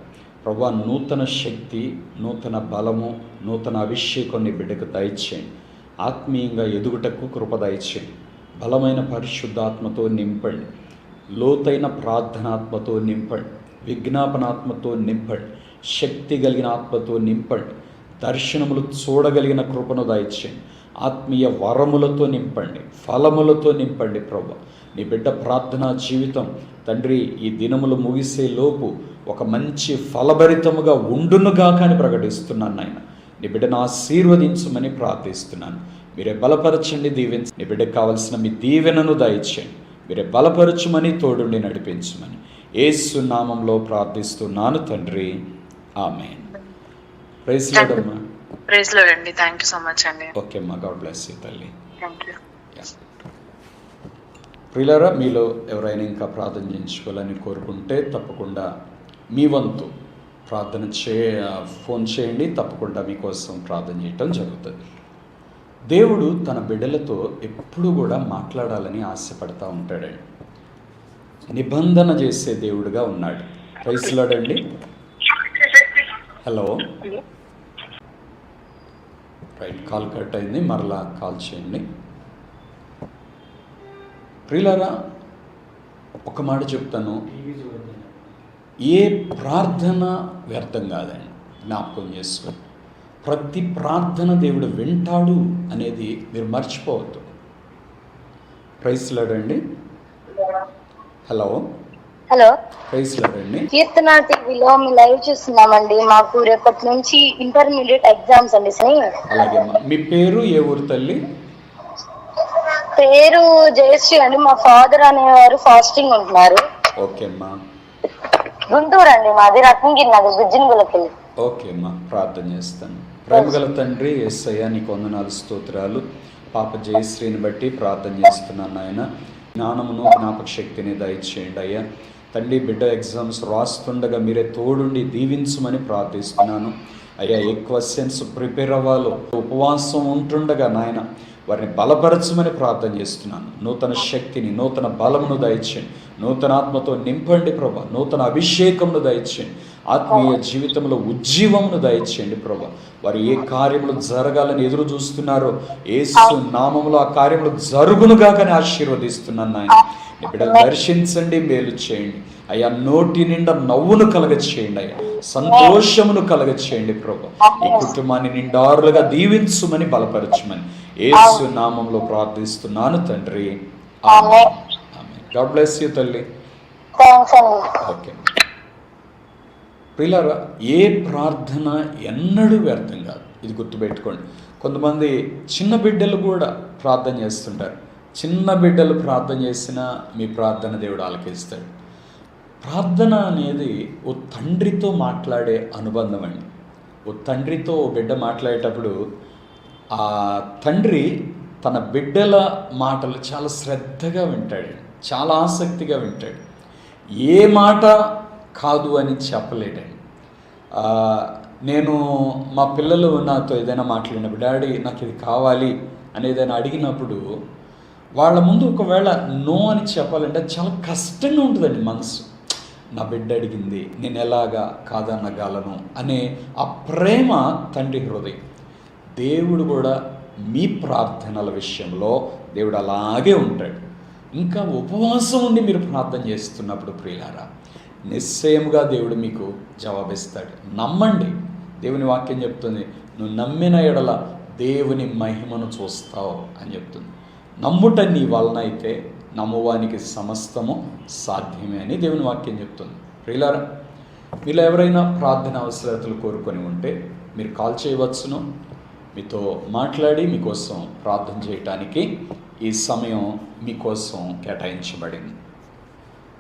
ప్రభువా, నూతన శక్తి, నూతన బలము, నూతన అభిషేకం నీ బిడ్డకు దయచేయండి. ఆత్మీయంగా ఎదుగుటకు కృప దయచేయండి. బలమైన పరిశుద్ధాత్మతో నింపండి, లోతైన ప్రార్థనాత్మతో నింపండి, విజ్ఞాపనాత్మతో నింపండి, శక్తి కలిగిన ఆత్మతో నింపండి, దర్శనములు చూడగలిగిన కృపను దయచేయండి, ఆత్మీయ వరములతో నింపండి, ఫలములతో నింపండి. ప్రభువా, నీ బిడ్డ ప్రార్థనా జీవితం తండ్రి ఈ దినములు ముగిసే లోపు ఒక మంచి ఫలభరితముగా ఉండునుగా కానీ ప్రకటిస్తున్నాను నాయన. నీ బిడ్డను ఆశీర్వదించమని ప్రార్థిస్తున్నాను. మీరే బలపరచండి, దీవించండి. నీ బిడ్డకు కావలసిన మీ దీవెనను దయచేయండి. మీరే బలపరచుమని, తోడుండి నడిపించమని యేసు నామంలో ప్రార్థిస్తున్నాను తండ్రి, ఆమేన్. ప్రైజ్ లార్డ్ అమ్మా. ప్రైజ్ లార్డ్ అండి. థ్యాంక్ యూ సో మచ్ అండి. ఓకే అమ్మా, గాడ్ బ్లెస్ యూ తల్లి. Thank you. ప్రియులారా, మీలో ఎవరైనా ఇంకా ప్రార్థన చేయించుకోవాలని కోరుకుంటే తప్పకుండా మీ వంతు ప్రార్థన ఫోన్ చేయండి. తప్పకుండా మీకోసం ప్రార్థన చేయటం జరుగుతుంది. దేవుడు తన బిడ్డలతో ఎప్పుడూ కూడా మాట్లాడాలని ఆశపడతా ఉంటాడండి. నిబంధన చేసే దేవుడుగా ఉన్నాడు. ప్రైజ్ లార్డ్ అండి. హలో, రైట్, కాల్ కట్ అయింది, మరలా కాల్ చేయండి. ప్రియులారా, ఒక మాట చెప్తాను, ఏ ప్రార్థన వ్యర్థం కాదండి. జ్ఞాపకం చేసుకోండి, ప్రతి ప్రార్థన దేవుడు వింటాడు అనేది మీరు మర్చిపోవద్దు. ప్రైజ్ లార్డ్ అండి. హలో హలో, ప్రైజ్ లార్డ్ అండి. కీర్తన టీవీలో మీ లైవ్ చూస్తున్నామండి. మాకు రేపటి నుంచి ఇంటర్మీడియట్ ఎగ్జామ్స్ అండి. అలాగే అమ్మా, మీ పేరు, ఏ ఊరు తల్లి? పేరు జయశ్రీ అండి. మా ఫాదర్ అనేవారు ఫాస్టింగ్ ఉంటున్నారు. ఓకే అమ్మా. గుంటూరు అండి మాది, రత్నగిరి నగర్, గుజ్జినగులపల్లి. ఓకే అమ్మా, ప్రార్థన చేస్తాను. ప్రేమగల తండ్రి యేసయ్య, నీకు వందనాలు, స్తోత్రాలు. పాప జయశ్రీని బట్టి ప్రార్థన చేస్తున్నాను ఆయన. జ్ఞానమును, జ్ఞాపక శక్తిని దయచేయండి అయ్యా. తండ్రి, బిడ్డ ఎగ్జామ్స్ రాస్తుండగా మీరే తోడుండి దీవించమని ప్రార్థిస్తున్నాను అయ్యా. ఏ క్వశ్చన్స్ ప్రిపేర్ అవ్వాలో ఉపవాసం ఉంటుండగా నాయన వారిని బలపరచమని ప్రార్థన చేస్తున్నాను. నూతన శక్తిని, నూతన బలమును దయచేయండి. నూతన ఆత్మతో నింపండి ప్రభా. నూతన అభిషేకమును దయచేయండి. ఆత్మీయ జీవితంలో ఉజ్జీవమును దయచేయండి ప్రభా. వారు ఏ కార్యములు జరగాలని ఎదురు చూస్తున్నారో యేసు నామములో ఆ కార్యములు జరుగునుగా కానీ ఆశీర్వదిస్తున్నాను నాయన. నీ బిడ్డలు దర్శించండి, మేలు చేయండి అయ్యా. నోటి నిండా నవ్వును కలగ చేయండి అయ్యా. సంతోషమును కలగ చేయండి ప్రభా. ఈ కుటుంబాన్ని నిండారులుగా దీవించుమని, బలపరచుమని యేసు నామంలో ప్రార్థిస్తున్నాను తండ్రి. ఆమేన్. గాడ్ బ్లెస్ యూ తల్లి. ఓకే ప్రియులారా, ఏ ప్రార్థన ఎన్నడూ వ్యర్థం కాదు, ఇది గుర్తుపెట్టుకోండి. కొంతమంది చిన్న బిడ్డలు కూడా ప్రార్థన చేస్తుంటారు. చిన్న బిడ్డలు ప్రార్థన చేసినా మీ ప్రార్థన దేవుడు ఆలకిస్తాడు. ప్రార్థన అనేది ఓ తండ్రితో మాట్లాడే అనుబంధం అండి. ఓ తండ్రితో ఓ బిడ్డ మాట్లాడేటప్పుడు ఆ తండ్రి తన బిడ్డల మాటలు చాలా శ్రద్ధగా వింటాడు, చాలా ఆసక్తిగా వింటాడు. ఏ మాట కాదు అని చెప్పలేడండి. నేను మా పిల్లలు నాతో ఏదైనా మాట్లాడినప్పుడు, డాడీ నాకు ఇది కావాలి అని ఏదైనా అడిగినప్పుడు వాళ్ళ ముందు ఒకవేళ నో అని చెప్పాలంటే చాలా కష్టంగా ఉంటుందండి మనసు. నా బిడ్డ అడిగింది, నేను ఎలాగా కాదనగలను అనే ఆ ప్రేమ తండ్రి హృదయం. దేవుడు కూడా మీ ప్రార్థనల విషయంలో దేవుడు అలాగే ఉంటాడు. ఇంకా ఉపవాసం ఉండి మీరు ప్రార్థన చేస్తున్నప్పుడు ప్రియులారా, నిశ్చయముగా దేవుడు మీకు జవాబిస్తాడు. నమ్మండి. దేవుని వాక్యం చెప్తుంది, నువ్వు నమ్మిన ఎడల దేవుని మహిమను చూస్తావు అని చెప్తుంది. నమ్ముట నీ వలన అయితే నమ్మువానికి సమస్తము సాధ్యమే అని దేవుని వాక్యం చెప్తుంది. ప్రియులారా, మీలో ఎవరైనా ప్రార్థన అవసరతలు కోరుకొని ఉంటే మీరు కాల్ చేయవచ్చును. మీతో మాట్లాడి మీకోసం ప్రార్థన చేయటానికి ఈ సమయం మీకోసం కేటాయించబడింది.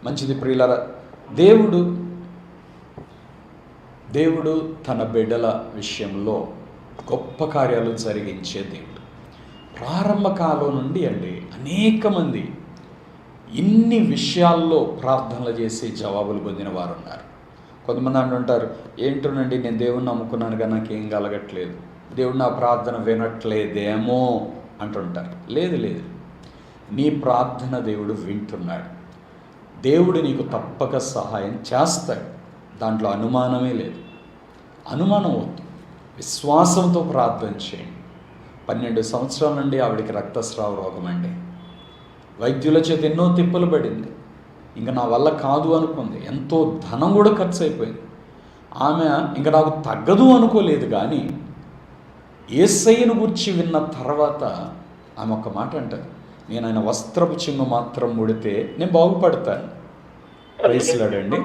మంచిది ప్రియులారా, దేవుడు తన బిడ్డల విషయంలో గొప్ప కార్యాలు జరిగించే దేవుడు. ప్రారంభ కాలం నుండి అండి అనేక మంది ఇన్ని విషయాల్లో ప్రార్థనలు చేసి జవాబులు పొందిన వారు ఉన్నారు. కొంతమంది అంటుంటారు, ఏంటోనండి నేను దేవుణ్ణి నమ్ముకున్నాను కానీ నాకేం కలగట్లేదు, దేవుడు నా ప్రార్థన వినట్లేదేమో అంటుంటారు. లేదు, నీ ప్రార్థన దేవుడు వింటున్నాడు. దేవుడు నీకు తప్పక సహాయం చేస్తాడు, దాంట్లో అనుమానమే లేదు. అనుమానం వద్దు, విశ్వాసంతో ప్రార్థన చేయండి. 12 సంవత్సరాల నుండి ఆవిడికి రక్తస్రావ రోగం అండి. వైద్యుల చేత ఎన్నో తిప్పలు పడింది. ఇంకా నా వల్ల కాదు అనుకుంది. ఎంతో ధనం కూడా ఖర్చు అయిపోయింది. ఆమె ఇంకా నాకు తగ్గదు అనుకోలేదు. కానీ యేసయ్యను గురించి విన్న తర్వాత ఆమె ఒక మాట అంటారు, నేను ఆయన వస్త్రపు చిమ్మ మాత్రం ముడితే నేను బాగుపడతాను. ప్రైజ్ లార్డ్ అండి.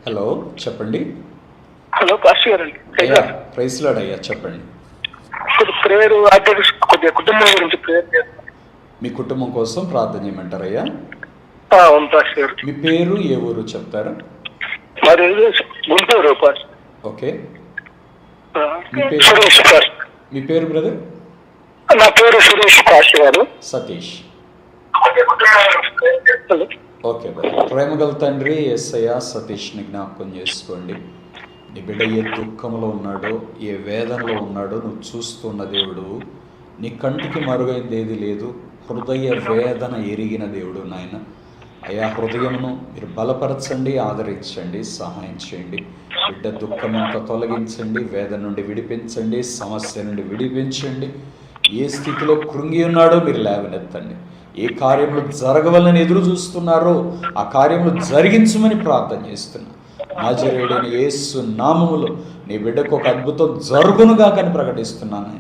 హలో చెప్పండి. హలో పాస్టర్ గారు అండి. ప్రైజ్ లార్డ్ అయ్యా, చెప్పండి. ప్రేయర్ కొద్దిగా కుటుంబం గురించి ప్రేయర్ చేస్తాను. మీ కుటుంబం కోసం ప్రార్థన చేయమంటారయ్యా? అవును పాస్టర్ గారు. మీ పేరు, ఏ ఊరు చెప్తారా? మరి గుంటూరు ఓకే. సురేష్ పాస్. మీ పేరు బ్రదర్? నా పేరు సురేష్ పాస్ గారు. సతీష్. Okay brother. ప్రేమగల తండ్రి యేసయ్య, సతీష్ని జ్ఞాపకం చేసుకోండి. నీ బిడ్డ ఏ దుఃఖంలో ఉన్నాడో, ఏ వేదనలో ఉన్నాడో నువ్వు చూస్తున్న దేవుడు. నీ కంటికి మరుగైంది ఏది లేదు. హృదయ వేదన ఎరిగిన దేవుడు నాయన. అయా హృదయమును మీరు బలపరచండి, ఆదరించండి, సహాయం చేయండి. బిడ్డ దుఃఖం అంతా తొలగించండి, వేదన నుండి విడిపించండి, సమస్య నుండి విడిపించండి. ఏ స్థితిలో కృంగి ఉన్నాడో మీరు లేవనెత్తండి. ఏ కార్యములు జరగవాలని ఎదురు చూస్తున్నారో ఆ కార్యములు జరిగించమని ప్రార్థన చేస్తున్నా. నాజరేయుడైన యేసు నామములో నీ బిడ్డకు ఒక అద్భుతం జరుగునుగా కానీ ప్రకటిస్తున్నాను.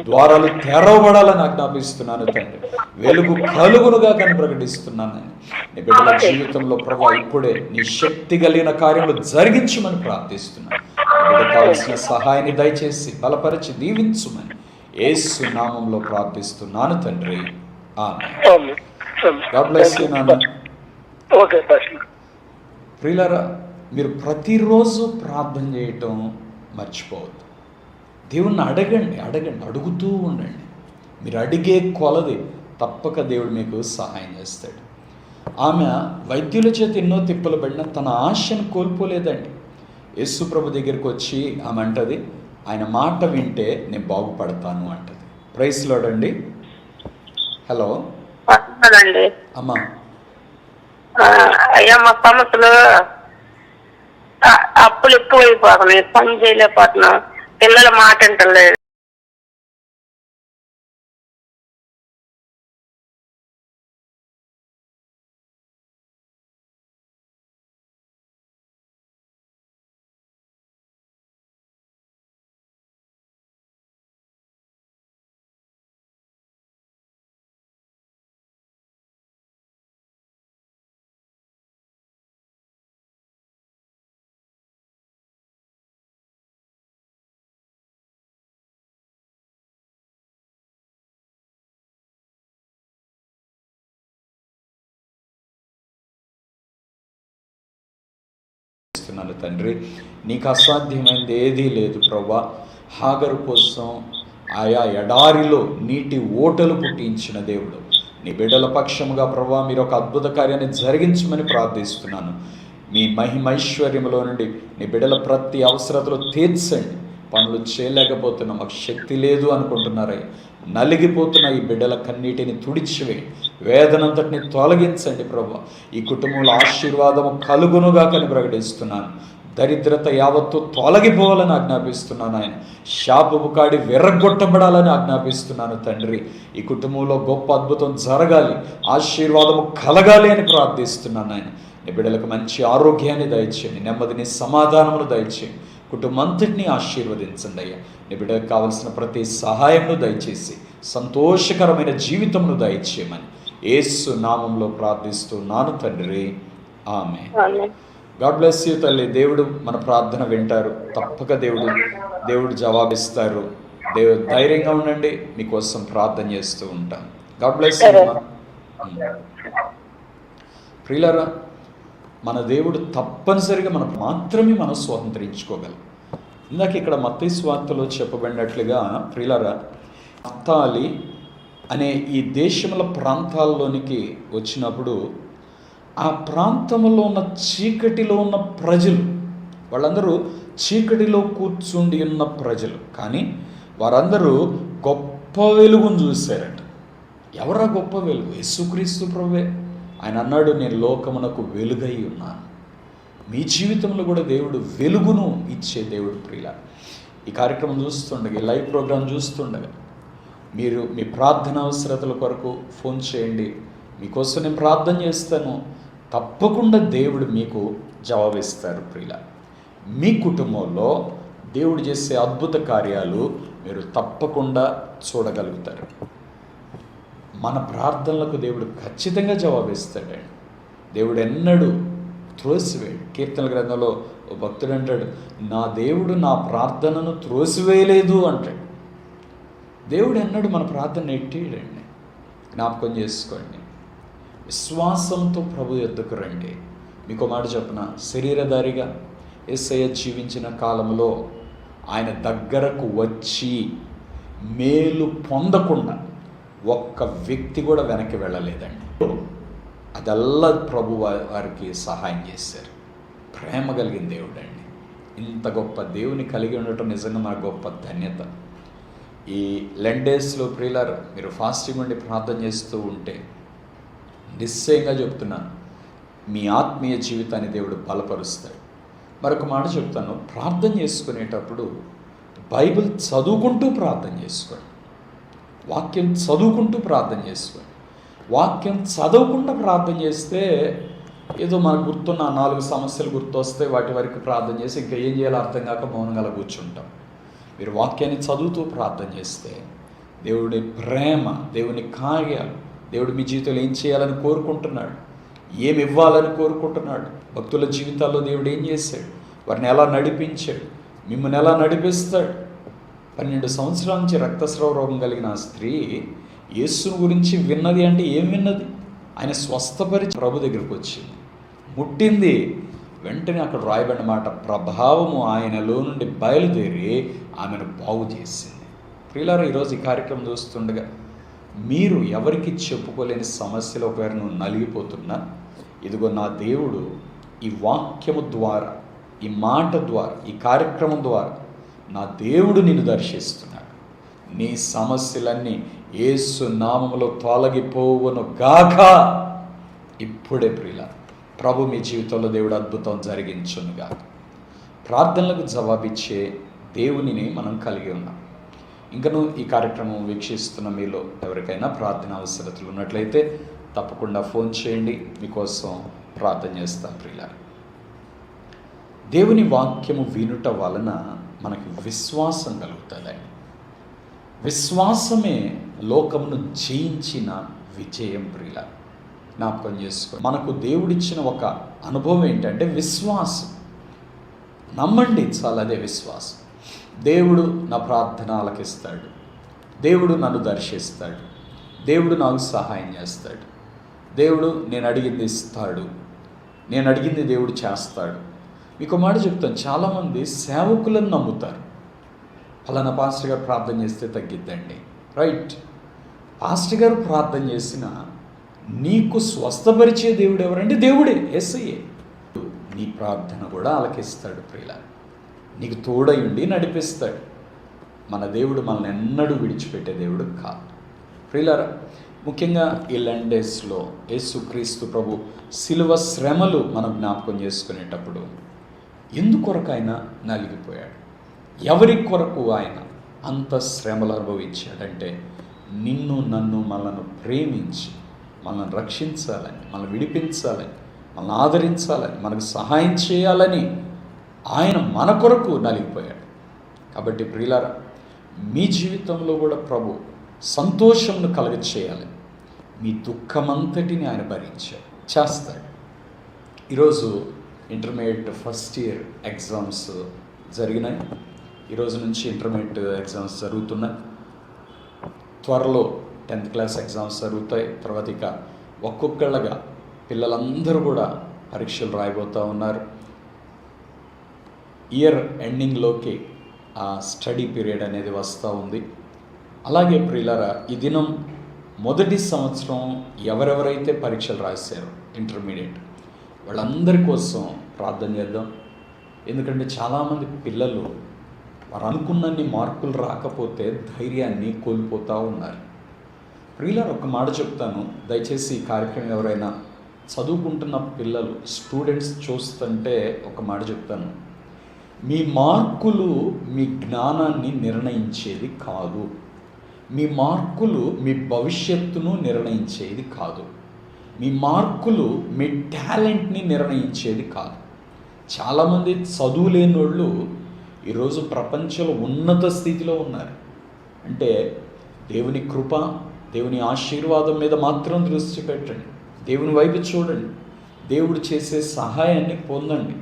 ద్వారాలు తెరవబడాలని ఆజ్ఞాపిస్తున్నాను తండ్రి. వెలుగు కలుగునుగా కానీ ప్రకటిస్తున్నాను. నీ బిడ్డల జీవితంలో ప్రభా ఇప్పుడే నీ శక్తి కలిగిన కార్యములు జరిగించమని ప్రార్థిస్తున్నాను. నీ బిడ్డకు కావాల్సిన సహాయాన్ని దయచేసి బలపరిచి దీవించుమని యేసు నామంలో ప్రార్థిస్తున్నాను తండ్రి. ఆమేన్. గాడ్ బ్లెస్ యు నాన్న. Okay pastor. ప్రియులారా, మీరు ప్రతిరోజు ప్రార్థన చేయటం మర్చిపోవద్దు. దేవుణ్ణి అడగండి, అడుగుతూ ఉండండి. మీరు అడిగే కొలది తప్పక దేవుడు మీకు సహాయం చేస్తాడు. ఆమె వైద్యుల చేత ఎన్నో తిప్పలు పడిన తన ఆశను కోల్పోలేదండి. యేసు ప్రభు దగ్గరికి వచ్చి ఆమె అంటది, ఆయన మాట వింటే నేను బాగుపడతాను అంటది. ప్రైజ్ లార్డ్ అండి. హలో అమ్మా. అయ్యా మా సమస్యలు అప్పులు ఎక్కువైపోతున్నాయి, పని చేయలేకపోతున్నాం, పిల్లల మాట వింటలేదు. తండ్రి, నీకు అసాధ్యమైనది ఏదీ లేదు ప్రభువా. హాగరు కోసం ఆయా ఎడారిలో నీటి ఓటలు పుట్టించిన దేవుడు నీ బిడ్డల పక్షముగా ప్రభువా మీరు ఒక అద్భుత కార్యాన్ని జరిగించమని ప్రార్థిస్తున్నాను. మీ మహిమైశ్వర్యంలో నుండి నీ బిడ్డల ప్రతి అవసరతలు తీర్చండి. పనులు చేయలేకపోతున్నా, మాకు శక్తి లేదు అనుకుంటున్నారయ్య. నలిగిపోతున్న ఈ బిడ్డల కన్నీటిని తుడిచివేయండి, వేదనంతటిని తొలగించండి ప్రభువా. ఈ కుటుంబంలో ఆశీర్వాదము కలుగునుగా కని ప్రకటిస్తున్నాను. దరిద్రత యావత్తు తొలగిపోవాలని ఆజ్ఞాపిస్తున్నాను. ఆయన శాపపు కాడి విర్రగొట్టబడాలని ఆజ్ఞాపిస్తున్నాను తండ్రి. ఈ కుటుంబంలో గొప్ప అద్భుతం జరగాలి, ఆశీర్వాదము కలగాలి అని ప్రార్థిస్తున్నాను. ఆయన నీ బిడ్డలకు మంచి ఆరోగ్యాన్ని దయచేయండి, నెమ్మదిని సమాధానమును దయచేయండి, కుటుంబం అంతటినీ ఆశీర్వదించండి అయ్యా. నీ బిడ్డకు కావలసిన ప్రతి సహాయమును దయచేసి సంతోషకరమైన జీవితమును దయచేయమని యేసు నామంలో ప్రార్థిస్తున్నాను తండ్రి. ఆమేన్. గాడ్ బ్లెస్ యూ తల్లి. దేవుడు మన ప్రార్థన వింటారు, తప్పక దేవుడు జవాబిస్తారు. దేవుడు ధైర్యంగా ఉండండి, మీకోసం ప్రార్థన చేస్తూ ఉంటాం. God bless you. ప్రియులారా, మన దేవుడు తప్పనిసరిగా మాత్రమే మనం స్వతంత్రించుకోగలం. ఇందాక ఇక్కడ మత్తయి సువార్తలో చెప్పబడినట్లుగా ప్రియులారా, నఫ్తాలి అనే ఈ దేశముల ప్రాంతాల్లోనికి వచ్చినప్పుడు ఆ ప్రాంతంలో ఉన్న చీకటిలో ఉన్న ప్రజలు, వాళ్ళందరూ చీకటిలో కూర్చుండి ఉన్న ప్రజలు, కానీ వారందరూ గొప్ప వెలుగును చూశారట. ఎవరా గొప్ప వెలుగు? యేసుక్రీస్తు ప్రభువే. ఆయన అన్నాడు, నేను లోకమునకు వెలుగై ఉన్నాను. మీ జీవితంలో కూడా దేవుడు వెలుగును ఇచ్చే దేవుడు. ప్రియుల, ఈ కార్యక్రమం చూస్తుండగా, ఈ లైవ్ ప్రోగ్రాం చూస్తుండగా మీరు మీ ప్రార్థన అవసరతల కొరకు ఫోన్ చేయండి. మీకోసం నేను ప్రార్థన చేస్తాను. తప్పకుండా దేవుడు మీకు జవాబిస్తారు. ప్రియుల, మీ కుటుంబంలో దేవుడు చేసే అద్భుత కార్యాలు మీరు తప్పకుండా చూడగలుగుతారు. మన ప్రార్థనలకు దేవుడు ఖచ్చితంగా జవాబిస్తాడండి. దేవుడు ఎన్నడూ త్రోసివేయడు. కీర్తనల గ్రంథంలో ఓ భక్తుడు అంటాడు, నా దేవుడు నా ప్రార్థనను త్రోసివేయలేదు అంటాడు. దేవుడు ఎన్నడూ మన ప్రార్థన ఎట్టేయడండి. జ్ఞాపకం చేసుకోండి. విశ్వాసంతో ప్రభు యొద్దకు రండి. మీకు మాట చెప్పిన, శరీరధారిగా యేసయ్య జీవించిన కాలంలో ఆయన దగ్గరకు వచ్చి మేలు పొందకుండా ఒక్క వ్యక్తి కూడా వెనక్కి వెళ్ళలేదండి. అదల్లా ప్రభు వారికి సహాయం చేశారు. ప్రేమ కలిగిన దేవుడు అండి. ఇంత గొప్ప దేవుని కలిగి ఉండటం నిజంగా మన గొప్ప ధన్యత. ఈ లెండేస్లో ప్రియులారా, మీరు ఫాస్టింగ్ ఉండి ప్రార్థన చేస్తూ ఉంటే నిశ్చయంగా చెప్తున్నాను, మీ ఆత్మీయ జీవితాన్ని దేవుడు బలపరుస్తాడు. మరొక మాట చెప్తాను, ప్రార్థన చేసుకునేటప్పుడు బైబిల్ చదువుకుంటూ ప్రార్థన చేసుకోండి. వాక్యం చదువుకుంటూ ప్రార్థన చేసుకోండి. వాక్యం చదవకుండా ప్రార్థన చేస్తే ఏదో మనకు గుర్తున్న 4 సమస్యలు గుర్తొస్తే వాటి వరకు ప్రార్థన చేసి ఇంకా ఏం చేయాలో అర్థం కాక మౌనంగా కూర్చుంటాం. మీరు వాక్యాన్ని చదువుతూ ప్రార్థన చేస్తే దేవుడి ప్రేమ, దేవుని కార్యాలు, దేవుడు మీ జీవితంలో ఏం చేయాలని కోరుకుంటున్నాడు, ఏమి ఇవ్వాలని కోరుకుంటున్నాడు, భక్తుల జీవితాల్లో దేవుడు ఏం చేశాడు, వారిని ఎలా నడిపించాడు, మిమ్మల్ని ఎలా నడిపిస్తాడు. 12 సంవత్సరాల నుంచి రక్తస్రావ రోగం కలిగిన ఆ స్త్రీ యేసుని గురించి విన్నది అంటే ఏం విన్నది? ఆయన స్వస్థపరిచి ప్రభు దగ్గరికి వచ్చింది, ముట్టింది. వెంటనే అక్కడ రాయబడిన మాట, ప్రభావము ఆయనలో నుండి బయలుదేరి ఆమెను బాగు చేసింది. ప్రియులారా, ఈరోజు ఈ కార్యక్రమం చూస్తుండగా మీరు ఎవరికి చెప్పుకోలేని సమస్యలు ఒకవేళ నువ్వు నలిగిపోతున్నా, ఇదిగో నా దేవుడు ఈ వాక్యము ద్వారా, ఈ మాట ద్వారా, ఈ కార్యక్రమం ద్వారా నా దేవుడు నిన్ను దర్శిస్తున్నాడు. నీ సమస్యలన్నీ యేసు నామములో తొలగిపోవును గాక. ఇప్పుడే ప్రియుల ప్రభు మీ జీవితంలో దేవుడు అద్భుతం జరిగించునుగా. ప్రార్థనలకు జవాబిచ్చే దేవునిని మనం కలిగి ఉన్నాం. ఇంకను ఈ కార్యక్రమం వీక్షిస్తున్న మీలో ఎవరికైనా ప్రార్థన అవసరతలు ఉన్నట్లయితే తప్పకుండా ఫోన్ చేయండి, మీకోసం ప్రార్థన చేస్తాం. ప్రియుల, దేవుని వాక్యము వినుట వలన మనకి విశ్వాసం కలుగుతుందండి. విశ్వాసమే లోకమును జయించిన విజయం. ప్రియుల, జ్ఞాపకం చేసుకో, మనకు దేవుడిచ్చిన ఒక అనుభవం ఏంటంటే విశ్వాసం. నమ్మండి చాలు, అదే విశ్వాసం. దేవుడు నా ప్రార్థన ఆలకిస్తాడు, దేవుడు నన్ను దర్శిస్తాడు, దేవుడు నాకు సహాయం చేస్తాడు, దేవుడు నేను అడిగింది ఇస్తాడు, నేను అడిగింది దేవుడు చేస్తాడు. మీకు మాట చెప్తాను, చాలామంది సేవకులను నమ్ముతారు. ఫలానా పాస్టర్ గారు ప్రార్థన చేస్తే తగ్గిద్దండి. రైట్, పాస్టర్ గారు ప్రార్థన చేసిన నీకు స్వస్థపరిచే దేవుడు ఎవరంటే దేవుడే, యేసయ్యే. నీ ప్రార్థన కూడా ఆలకిస్తాడు. ప్రియుల, నీకు తోడై ఉండి నడిపిస్తాడు. మన దేవుడు మనల్ని ఎన్నడూ విడిచిపెట్టే దేవుడు కాదు. ప్రియులారా, ముఖ్యంగా ఈ లెండేస్లో యేసుక్రీస్తు ప్రభు శిలువ శ్రమలు మనం జ్ఞాపకం చేసుకునేటప్పుడు ఎందుకొరకు ఆయన నలిగిపోయాడు, ఎవరి కొరకు ఆయన అంత శ్రమలు అనుభవించాడంటే నిన్ను నన్ను మనల్ని ప్రేమించి మనల్ని రక్షించాలని, మనల్ని విడిపించాలని, మనల్ని ఆదరించాలని, మనకు సహాయం చేయాలని ఆయన మన కొరకు నలిగిపోయాడు. కాబట్టి ప్రియులారా, మీ జీవితంలో కూడా ప్రభు సంతోషంను కలగచేయాలి. మీ దుఃఖమంతటిని ఆయన భరించాడు, చేస్తాడు. ఈరోజు ఇంటర్మీడియట్ ఫస్ట్ ఇయర్ ఎగ్జామ్స్ జరిగినాయి. ఈరోజు నుంచి ఇంటర్మీడియట్ ఎగ్జామ్స్ జరుగుతున్నాయి. త్వరలో 10th క్లాస్ ఎగ్జామ్స్ జరుగుతాయి. తర్వాత ఇక ఒక్కొక్కళ్ళగా పిల్లలందరూ కూడా పరీక్షలు రాయబోతూ ఉన్నారు. ఇయర్ ఎండింగ్లోకి ఆ స్టడీ పీరియడ్ అనేది వస్తూ ఉంది. అలాగే ప్రియులారా, ఈ దినం మొదటి సంవత్సరం ఎవరెవరైతే పరీక్షలు రాశారో ఇంటర్మీడియట్, వాళ్ళందరి కోసం ప్రార్థన చేద్దాం. ఎందుకంటే చాలామంది పిల్లలు వారు అనుకున్నన్ని మార్కులు రాకపోతే ధైర్యాన్ని కోల్పోతూ ఉన్నారు. ప్రియులారా, ఒక మాట చెప్తాను, దయచేసి ఈ కార్యక్రమం ఎవరైనా చదువుకుంటున్న పిల్లలు, స్టూడెంట్స్ చూస్తుంటే ఒక మాట చెప్తాను, మీ మార్కులు మీ జ్ఞానాన్ని నిర్ణయించేది కాదు. మీ మార్కులు మీ భవిష్యత్తును నిర్ణయించేది కాదు. మీ మార్కులు మీ టాలెంట్ని నిర్ణయించేది కాదు. చాలామంది చదువు లేని వాళ్ళు ఈరోజు ప్రపంచంలో ఉన్నత స్థితిలో ఉన్నారు. అంటే దేవుని కృప, దేవుని ఆశీర్వాదం మీద మాత్రం దృష్టి పెట్టండి, దేవుని వైపు చూడండి, దేవుడు చేసే సహాయాన్ని పొందండి.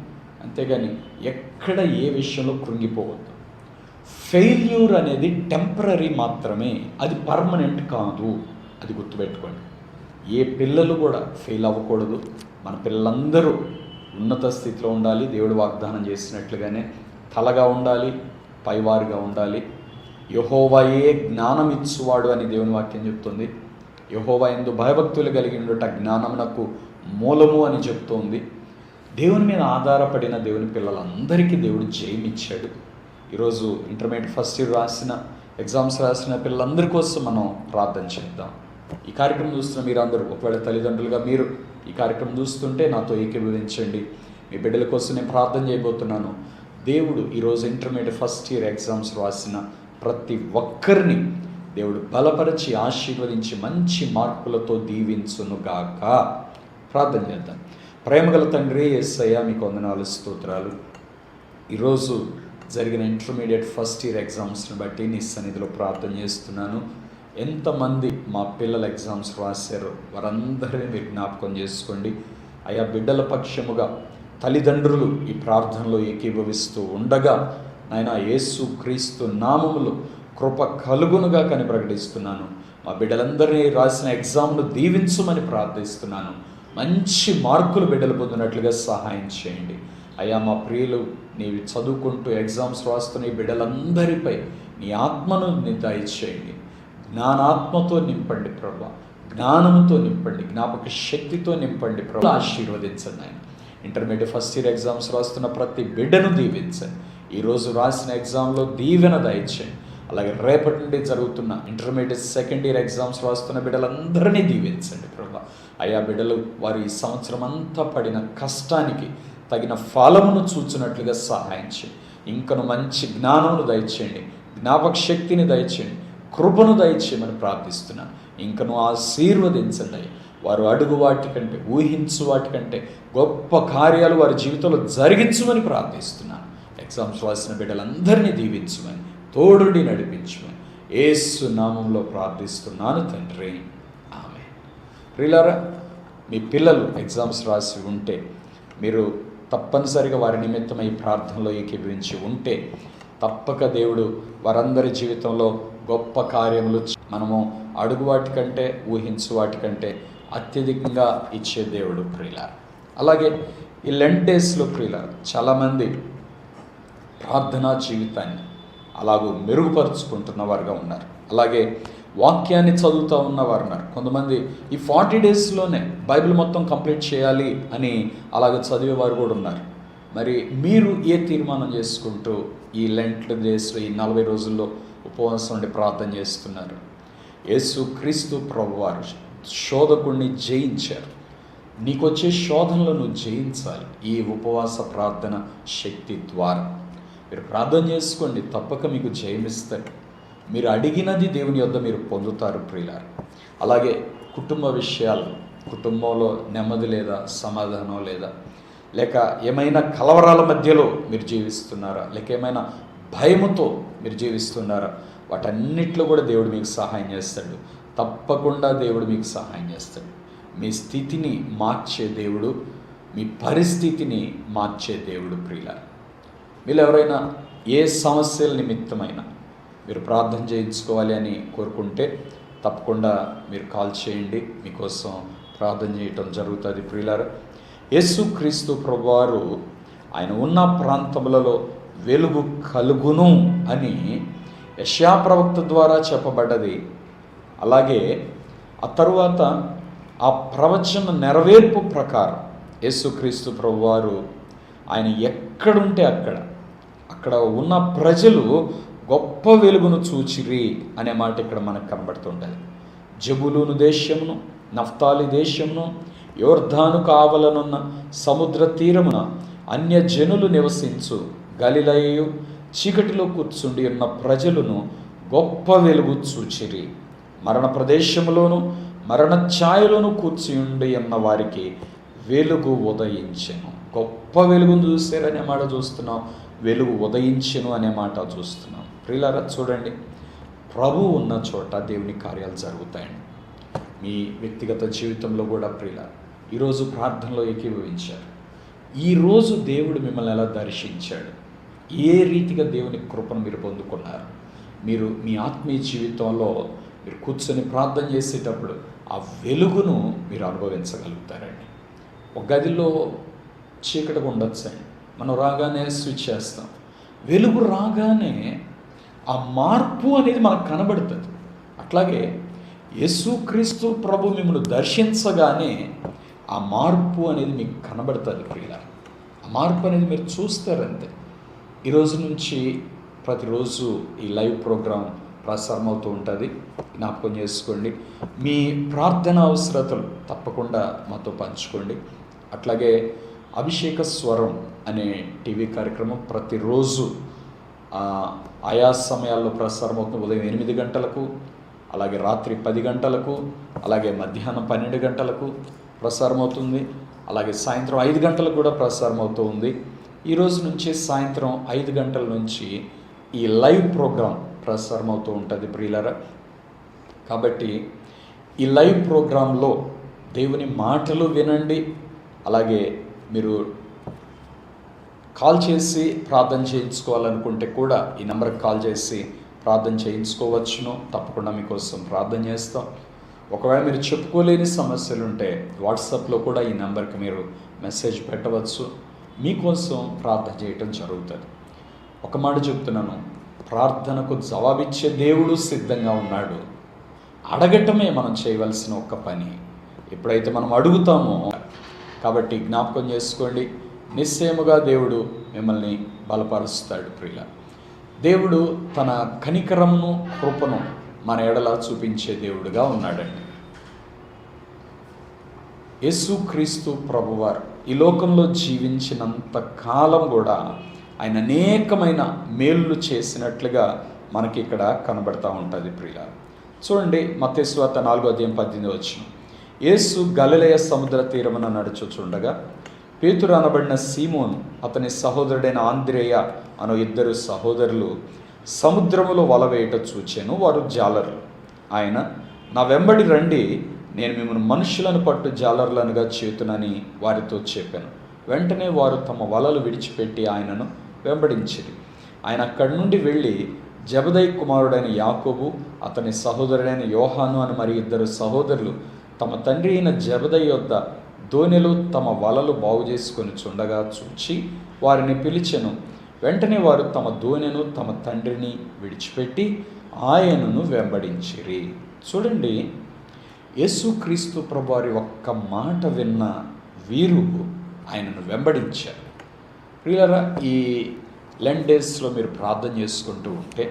అంతేగాని ఎక్కడ ఏ విషయంలో కృంగిపోవద్దు. ఫెయిల్యూర్ అనేది టెంపరీ మాత్రమే, అది పర్మనెంట్ కాదు. అది గుర్తుపెట్టుకోండి. ఏ పిల్లలు కూడా ఫెయిల్ అవ్వకూడదు. మన పిల్లలందరూ ఉన్నత స్థితిలో ఉండాలి, దేవుడు వాగ్దానం చేసినట్లుగానే తలగా ఉండాలి, పైవారుగా ఉండాలి. యెహోవాయే జ్ఞానం ఇచ్చువాడు అని దేవుని వాక్యం చెప్తుంది. యెహోవా యందు భయభక్తులు కలిగి ఉండుట జ్ఞానమునకు మూలము అని చెప్తోంది. దేవుని మీద ఆధారపడిన దేవుని పిల్లలందరికీ దేవుడు జయమిచ్చాడు. ఈరోజు ఇంటర్మీడియట్ ఫస్ట్ ఇయర్ రాసిన ఎగ్జామ్స్ రాసిన పిల్లలందరి కోసం మనం ప్రార్థన చేద్దాం. ఈ కార్యక్రమం చూస్తున్న మీరందరూ, ఒకవేళ తల్లిదండ్రులుగా మీరు ఈ కార్యక్రమం చూస్తుంటే నాతో ఏకీభవించండి. మీ బిడ్డల కోసం నేను ప్రార్థన చేయబోతున్నాను. దేవుడు ఈరోజు ఇంటర్మీడియట్ ఫస్ట్ ఇయర్ ఎగ్జామ్స్ రాసిన ప్రతి ఒక్కరిని దేవుడు బలపరిచి ఆశీర్వదించి మంచి మార్కులతో దీవించునుగాక. ప్రార్థన చేద్దాం. ప్రేమగల తండ్రి యేసయ్య, మీకు వందనాలు, స్తోత్రాలు. ఈరోజు జరిగిన ఇంటర్మీడియట్ ఫస్ట్ ఇయర్ ఎగ్జామ్స్ని బట్టి నీ సన్నిధిలో ప్రార్థన చేస్తున్నాను. ఎంతమంది మా పిల్లల ఎగ్జామ్స్ రాశారో వారందరినీ మీరు జ్ఞాపకం చేసుకోండి. ఆయా బిడ్డల పక్షముగా తల్లిదండ్రులు ఈ ప్రార్థనలో ఏకీభవిస్తూ ఉండగా నాయన యేసు క్రీస్తు నామములో కృప కలుగునుగా కని ప్రకటిస్తున్నాను. మా బిడ్డలందరినీ రాసిన ఎగ్జామ్ను దీవించమని ప్రార్థిస్తున్నాను. మంచి మార్కులు బిడ్డలు పొందినట్లుగా సహాయం చేయండి. అయ్యా మా ప్రియులు నీవు చదువుకుంటూ ఎగ్జామ్స్ రాస్తున్న ఈ బిడ్డలందరిపై నీ ఆత్మను దయచేయండి. జ్ఞానాత్మతో నింపండి ప్రభా, జ్ఞానంతో నింపండి, జ్ఞాపక శక్తితో నింపండి ప్రభా. ఆశీర్వదించండి ఆయన. ఇంటర్మీడియట్ ఫస్ట్ ఇయర్ ఎగ్జామ్స్ రాస్తున్న ప్రతి బిడ్డను దీవించండి. ఈరోజు రాసిన ఎగ్జామ్లో దీవెన దయచేయండి. అలాగే రేపటి నుండి జరుగుతున్న ఇంటర్మీడియట్ సెకండ్ ఇయర్ ఎగ్జామ్స్ రాస్తున్న బిడ్డలందరినీ దీవించండి ప్రభా. ఆయా బిడ్డలు వారి ఈ సంవత్సరం అంతా పడిన కష్టానికి తగిన ఫలమును చూచినట్లుగా సహాయం చేయండి. ఇంకను మంచి జ్ఞానమును దయచేయండి, జ్ఞాపక శక్తిని దయచేయండి, కృపను దయచేయమని ప్రార్థిస్తున్నాను. ఇంకను ఆశీర్వదించండి. వారు అడుగు వాటికంటే, ఊహించు వాటికంటే గొప్ప కార్యాలు వారి జీవితంలో జరిగించమని ప్రార్థిస్తున్నాను. ఎగ్జామ్స్ రాసిన బిడ్డలందరినీ దీవించమని, తోడుని నడిపించమని యేసు నామంలో ప్రార్థిస్తున్నాను తండ్రి, ఆమేన్. ప్రియులారా, మీ పిల్లలు ఎగ్జామ్స్ రాసి ఉంటే మీరు తప్పనిసరిగా వారి నిమిత్తమై ప్రార్థనలో ఏకీభవించి ఉంటే తప్పక దేవుడు వారందరి జీవితంలో గొప్ప కార్యములు మనము అడుగు వాటికంటే, ఊహించు వాటికంటే అత్యధికంగా ఇచ్చే దేవుడు ప్రియులారా. అలాగే ఈ లెంట్ డేస్లో ప్రియులారా చాలామంది ప్రార్థనా జీవితాన్ని అలాగూ మెరుగుపరుచుకుంటున్న వారుగా ఉన్నారు. అలాగే వాక్యాన్ని చదువుతూ ఉన్నవారు ఉన్నారు. కొంతమంది ఈ 40 డేస్లోనే బైబిల్ మొత్తం కంప్లీట్ చేయాలి అని అలాగ చదివేవారు కూడా ఉన్నారు. మరి మీరు ఏ తీర్మానం చేసుకుంటూ ఈ లెంట్ డేస్లో ఈ 40 రోజుల్లో ఉపవాసం ఉండి ప్రార్థన చేస్తున్నారు? యేసు క్రీస్తు ప్రభువారు శోధకుడిని జయించారు. నీకొచ్చే శోధనలో నువ్వు జయించాలి ఈ ఉపవాస ప్రార్థన శక్తి ద్వారా. మీరు ప్రార్థన చేసుకోండి, తప్పక మీకు జయమిస్తారు. మీరు అడిగినది దేవుని యొద్ద మీరు పొందుతారు ప్రియులారా. అలాగే కుటుంబ విషయాలు, కుటుంబంలో నెమ్మది లేదా, సమాధానం లేదా, లేక ఏమైనా కలవరాల మధ్యలో మీరు జీవిస్తున్నారా, లేక ఏమైనా భయముతో మీరు జీవిస్తున్నారా, వాటన్నిటిలో కూడా దేవుడు మీకు సహాయం చేస్తాడు. తప్పకుండా దేవుడు మీకు సహాయం చేస్తాడు. మీ స్థితిని మార్చే దేవుడు, మీ పరిస్థితిని మార్చే దేవుడు ప్రియులారా. మీరు ఎవరైనా ఏ సమస్యల నిమిత్తమైనా మీరు ప్రార్థన చేయించుకోవాలి అని కోరుకుంటే తప్పకుండా మీరు కాల్ చేయండి, మీకోసం ప్రార్థన చేయటం జరుగుతుంది ప్రియులారా. యేసు క్రీస్తు ప్రభువారు ఆయన ఉన్న ప్రాంతములలో వెలుగు కలుగును అని యెషయా ప్రవక్త ద్వారా చెప్పబడ్డది. అలాగే ఆ తరువాత ఆ ప్రవచన నెరవేర్పు ప్రకారం యేసుక్రీస్తు ప్రభువారు ఆయన ఎక్కడుంటే అక్కడ ఉన్న ప్రజలు గొప్ప వెలుగును చూచిరి అనే మాట ఇక్కడ మనకు కనబడుతుంటుంది. జబులూను దేశమును, నఫ్తాలి దేశమును, యోర్ధాను కావలనున్న సముద్ర తీరమున అన్యజనులు నివసించు గలిలయయు చీకటిలో కూర్చుండి ఉన్న ప్రజలను గొప్ప వెలుగు చూచిరి. మరణ ప్రదేశములోను మరణ ఛాయలోను కూర్చుండి ఉన్న వారికి వెలుగు ఉదయించెను. గొప్ప వెలుగును చూసారనే మాట చూస్తున్నాం, వెలుగు ఉదయించెను అనే మాట చూస్తున్నాం. ప్రియులారా చూడండి, ప్రభు ఉన్న చోట దేవుని కార్యాలు జరుగుతాయండి. మీ వ్యక్తిగత జీవితంలో కూడా ప్రియులారా ఈరోజు ప్రార్థనలో ఏకీభవించారు. ఈరోజు దేవుడు మిమ్మల్ని ఎలా దర్శించాడు, ఏ రీతిగా దేవుని కృపను మీరు పొందుకున్నారు, మీరు మీ ఆత్మీయ జీవితంలో మీరు కూర్చొని ప్రార్థన చేసేటప్పుడు ఆ వెలుగును మీరు అనుభవించగలుగుతారండి. ఒక గదిలో చీకటిగా ఉండొచ్చండి. మనం రాగానే స్విచ్ చేస్తాం. వెలుగు రాగానే ఆ మార్పు అనేది మనకు కనబడుతుంది. అట్లాగే యేసుక్రీస్తు ప్రభు మిమ్మల్ని దర్శించగానే ఆ మార్పు అనేది మీకు కనబడుతుంది ప్రియులారా. ఆ మార్పు అనేది మీరు చూస్తారంతే. ఈరోజు నుంచి ప్రతిరోజు ఈ లైవ్ ప్రోగ్రాం ప్రసారం అవుతూ ఉంటుంది. జ్ఞాపకం చేసుకోండి. మీ ప్రార్థన అవసరతలు తప్పకుండా మాతో పంచుకోండి. అట్లాగే అభిషేక స్వరం అనే టీవీ కార్యక్రమం ప్రతిరోజు ఆయా సమయాల్లో ప్రసారం అవుతుంది. ఉదయం 8 గంటలకు, అలాగే రాత్రి 10 గంటలకు, అలాగే మధ్యాహ్నం 12 గంటలకు ప్రసారం అవుతుంది. అలాగే సాయంత్రం 5 గంటలకు కూడా ప్రసారం అవుతూ ఉంది. ఈరోజు నుంచి సాయంత్రం 5 గంటల నుంచి ఈ లైవ్ ప్రోగ్రాం ప్రసారం అవుతూ ఉంటుంది ప్రియులారా. కాబట్టి ఈ లైవ్ ప్రోగ్రాంలో దేవుని మాటలు వినండి. అలాగే మీరు కాల్ చేసి ప్రార్థన చేయించుకోవాలనుకుంటే కూడా ఈ నెంబర్కి కాల్ చేసి ప్రార్థన చేయించుకోవచ్చును. తప్పకుండా మీకోసం ప్రార్థన చేస్తాం. ఒకవేళ మీరు చెప్పుకోలేని సమస్యలు ఉంటే వాట్సాప్లో కూడా ఈ నెంబర్కి మీరు మెసేజ్ పెట్టవచ్చు. మీకోసం ప్రార్థన చేయటం జరుగుతుంది. ఒక మాట చెప్తున్నాను, ప్రార్థనకు జవాబిచ్చే దేవుడు సిద్ధంగా ఉన్నాడు. అడగటమే మనం చేయవలసిన ఒక్క పని. ఎప్పుడైతే మనం అడుగుతామో, కాబట్టి జ్ఞాపకం చేసుకోండి, నిశ్చయముగా దేవుడు మిమ్మల్ని బలపరుస్తాడు ప్రియుల. దేవుడు తన కనికరమును కృపను మన ఎడల చూపించే దేవుడుగా ఉన్నాడండి. యేసుక్రీస్తు ప్రభువారు ఈ లోకంలో జీవించినంత కాలం కూడా ఆయన అనేకమైన మేళ్ళు చేసినట్లుగా మనకి ఇక్కడ కనబడతా ఉంటుంది ప్రియుల. చూడండి, మత్తయి సువార్త 4:18. యేసు గలిలయ సముద్ర తీరమున నడుచుచుండగా పేతురు అనబడిన సీమోను, అతని సహోదరుడైన ఆంద్రేయ అను 2 సహోదరులు సముద్రములో వల వేయట చూచాను. వారు జాలర్లు. ఆయన, నా వెంబడి రండి, నేను మిమ్మల్ని మనుషులను పట్టు జాలర్లనుగా చేతునని వారితో చెప్పాను. వెంటనే వారు తమ వలలు విడిచిపెట్టి ఆయనను వెంబడించిరి. ఆయన అక్కడి నుండి వెళ్ళి జబదయి కుమారుడైన యాకోబు, అతని సహోదరుడైన యోహాను అని మరి 2 సహోదరులు తమ తండ్రి అయిన జబదయి యొద్ద దోణిలో తమ వలలు బాగు చేసుకొని చుండగా చూచి వారిని పిలిచెను. వెంటనే వారు తమ దోణెను తమ తండ్రిని విడిచిపెట్టి ఆయనను వెంబడించిరి. చూడండి, యేసుక్రీస్తు ప్రభువారి ఒక్క మాట విన్న వీరు ఆయనను వెంబడించారు. ప్రియులారా, ఈ లెంట్ డేస్లో మీరు ప్రార్థన చేసుకుంటూ ఉంటే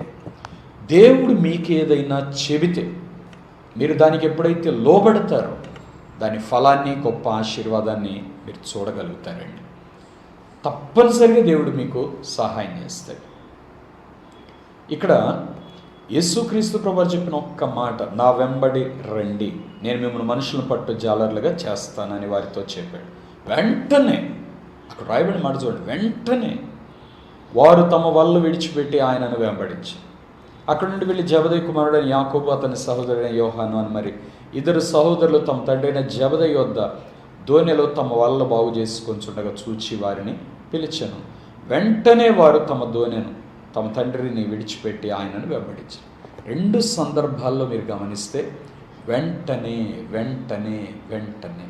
దేవుడు మీకేదైనా చెబితే మీరు దానికి ఎప్పుడైతే లోబడతారో దాని ఫలాన్ని, గొప్ప ఆశీర్వాదాన్ని మీరు చూడగలుగుతారండి. తప్పనిసరిగా దేవుడు మీకు సహాయం చేస్తాడు. ఇక్కడ యేసుక్రీస్తు ప్రభువారు చెప్పిన ఒక్క మాట, నా వెంబడి రండి, నేను మిమ్మల్ని మనుషులను పట్టు జాలర్లుగా చేస్తానని వారితో చెప్పాడు. వెంటనే అక్కడ రాయబడిన మాట చూడండి, వెంటనే వారు తమ వలలు విడిచిపెట్టి ఆయనను వెంబడించి అక్కడ నుండి వెళ్ళి జబదయి కుమారుడైన యాకోబు, అతని సహోదరుడైన యోహాను అని మరి 2 సహోదరులు తమ తండ్రి అయిన జబదయి వద్ద దోణిలో తమ వలలు బాగు చేసుకొంచుండగా చూచి వారిని పిలిచెను. వెంటనే వారు తమ దోణెను తమ తండ్రిని విడిచిపెట్టి ఆయనను వెంబడించారు. 2 సందర్భాల్లో మీరు గమనిస్తే వెంటనే వెంటనే వెంటనే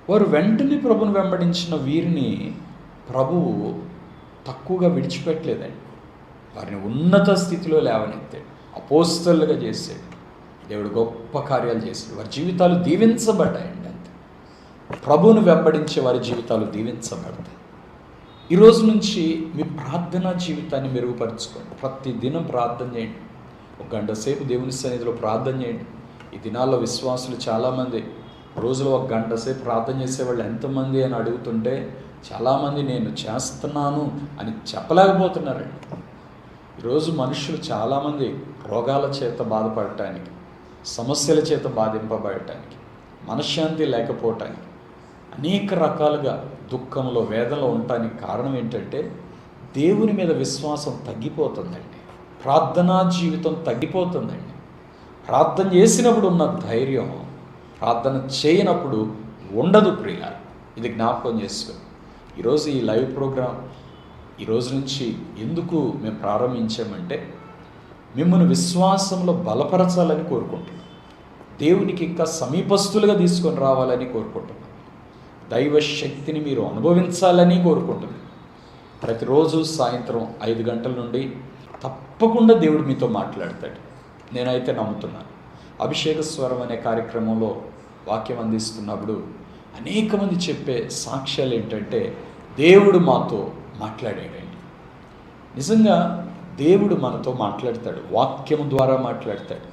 వారు వెంటనే ప్రభుని వెంబడించిన వీరిని ప్రభువు తక్కువగా విడిచిపెట్టలేదండి. వారిని ఉన్నత స్థితిలో లేవనెత్తాడు, అపోస్తలుగా చేశాడు. దేవుడు గొప్ప కార్యాలు చేశాడు. వారి జీవితాలు దీవించబడ్డాయండి. అంతే, ప్రభువును వెంబడించే వారి జీవితాలు దీవించబడతాయి. ఈరోజు నుంచి మీ ప్రార్థనా జీవితాన్ని మెరుగుపరచుకోండి. ప్రతి దినం ప్రార్థన చేయండి. 1 గంట సేపు దేవుని సన్నిధిలో ప్రార్థన చేయండి. ఈ దినాల్లో విశ్వాసులు చాలామంది రోజులో 1 గంట సేపు ప్రార్థన చేసేవాళ్ళు ఎంతమంది అని అడుగుతుంటే చాలామంది నేను చేస్తున్నాను అని చెప్పలేకపోతున్నారండి. ఈరోజు మనుషులు చాలామంది రోగాల చేత బాధపడటానికి, సమస్యల చేత బాధింపబడటానికి, మనశ్శాంతి లేకపోవటానికి, అనేక రకాలుగా దుఃఖంలో, వేదనలో ఉండటానికి కారణం ఏంటంటే దేవుని మీద విశ్వాసం తగ్గిపోతుందండి. ప్రార్థనా జీవితం తగ్గిపోతుందండి. ప్రార్థన చేసినప్పుడు ఉన్న ధైర్యం ప్రార్థన చేయనప్పుడు ఉండదు ప్రియ. ఇది జ్ఞాపకం చేసుకోండి. ఈరోజు ఈ లైవ్ ప్రోగ్రాం ఈరోజు నుంచి ఎందుకు మేము ప్రారంభించామంటే మిమ్మల్ని విశ్వాసంలో బలపరచాలని కోరుకుంటున్నాం. దేవునికి ఇంకా సమీపస్తులుగా తీసుకొని రావాలని కోరుకుంటున్నాం. దైవ శక్తిని మీరు అనుభవించాలని కోరుకుంటుంది. ప్రతిరోజు సాయంత్రం 5 గంటల నుండి తప్పకుండా దేవుడు మీతో మాట్లాడతాడు. నేనైతే నమ్ముతున్నాను. అభిషేక స్వరం అనే కార్యక్రమంలో వాక్యం అందిస్తున్నప్పుడు అనేక మంది చెప్పే సాక్ష్యాలు ఏంటంటే దేవుడు మాతో మాట్లాడాడండి. నిజంగా దేవుడు మనతో మాట్లాడతాడు, వాక్యం ద్వారా మాట్లాడతాడు.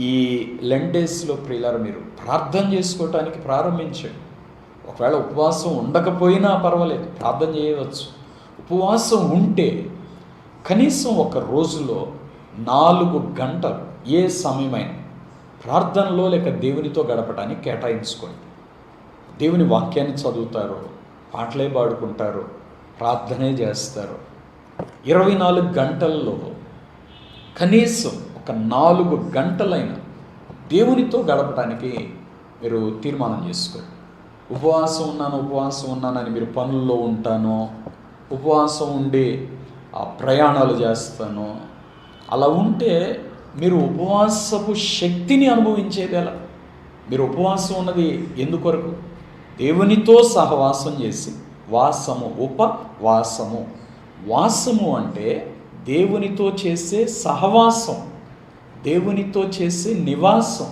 ఈ లెంట్ డేస్లో ప్రియులారా మీరు ప్రార్థన చేసుకోవటానికి ప్రారంభించండి. ఒకవేళ ఉపవాసం ఉండకపోయినా పర్వాలేదు, ప్రార్థన చేయవచ్చు. ఉపవాసం ఉంటే కనీసం ఒక రోజులో 4 గంటలు ఏ సమయమైనా ప్రార్థనలో లేక దేవునితో గడపడానికి కేటాయించుకోండి. దేవుని వాక్యాన్ని చదువుతారు, పాటలే పాడుకుంటారు, ప్రార్థనే చేస్తారు. 24 గంటల్లో కనీసం ఒక 4 గంటలైనా దేవునితో గడపడానికి మీరు తీర్మానం చేసుకోండి. ఉపవాసం ఉన్నానని మీరు పనుల్లో ఉంటానో, ఉపవాసం ఉండి ప్రయాణాలు చేస్తానో, అలా ఉంటే మీరు ఉపవాసపు శక్తిని అనుభవించేది ఎలా? మీరు ఉపవాసం ఉన్నది ఎందుకొరకు? దేవునితో సహవాసం చేసి, ఉపవాసము. వాసము అంటే దేవునితో చేసే సహవాసం, దేవునితో చేసే నివాసం,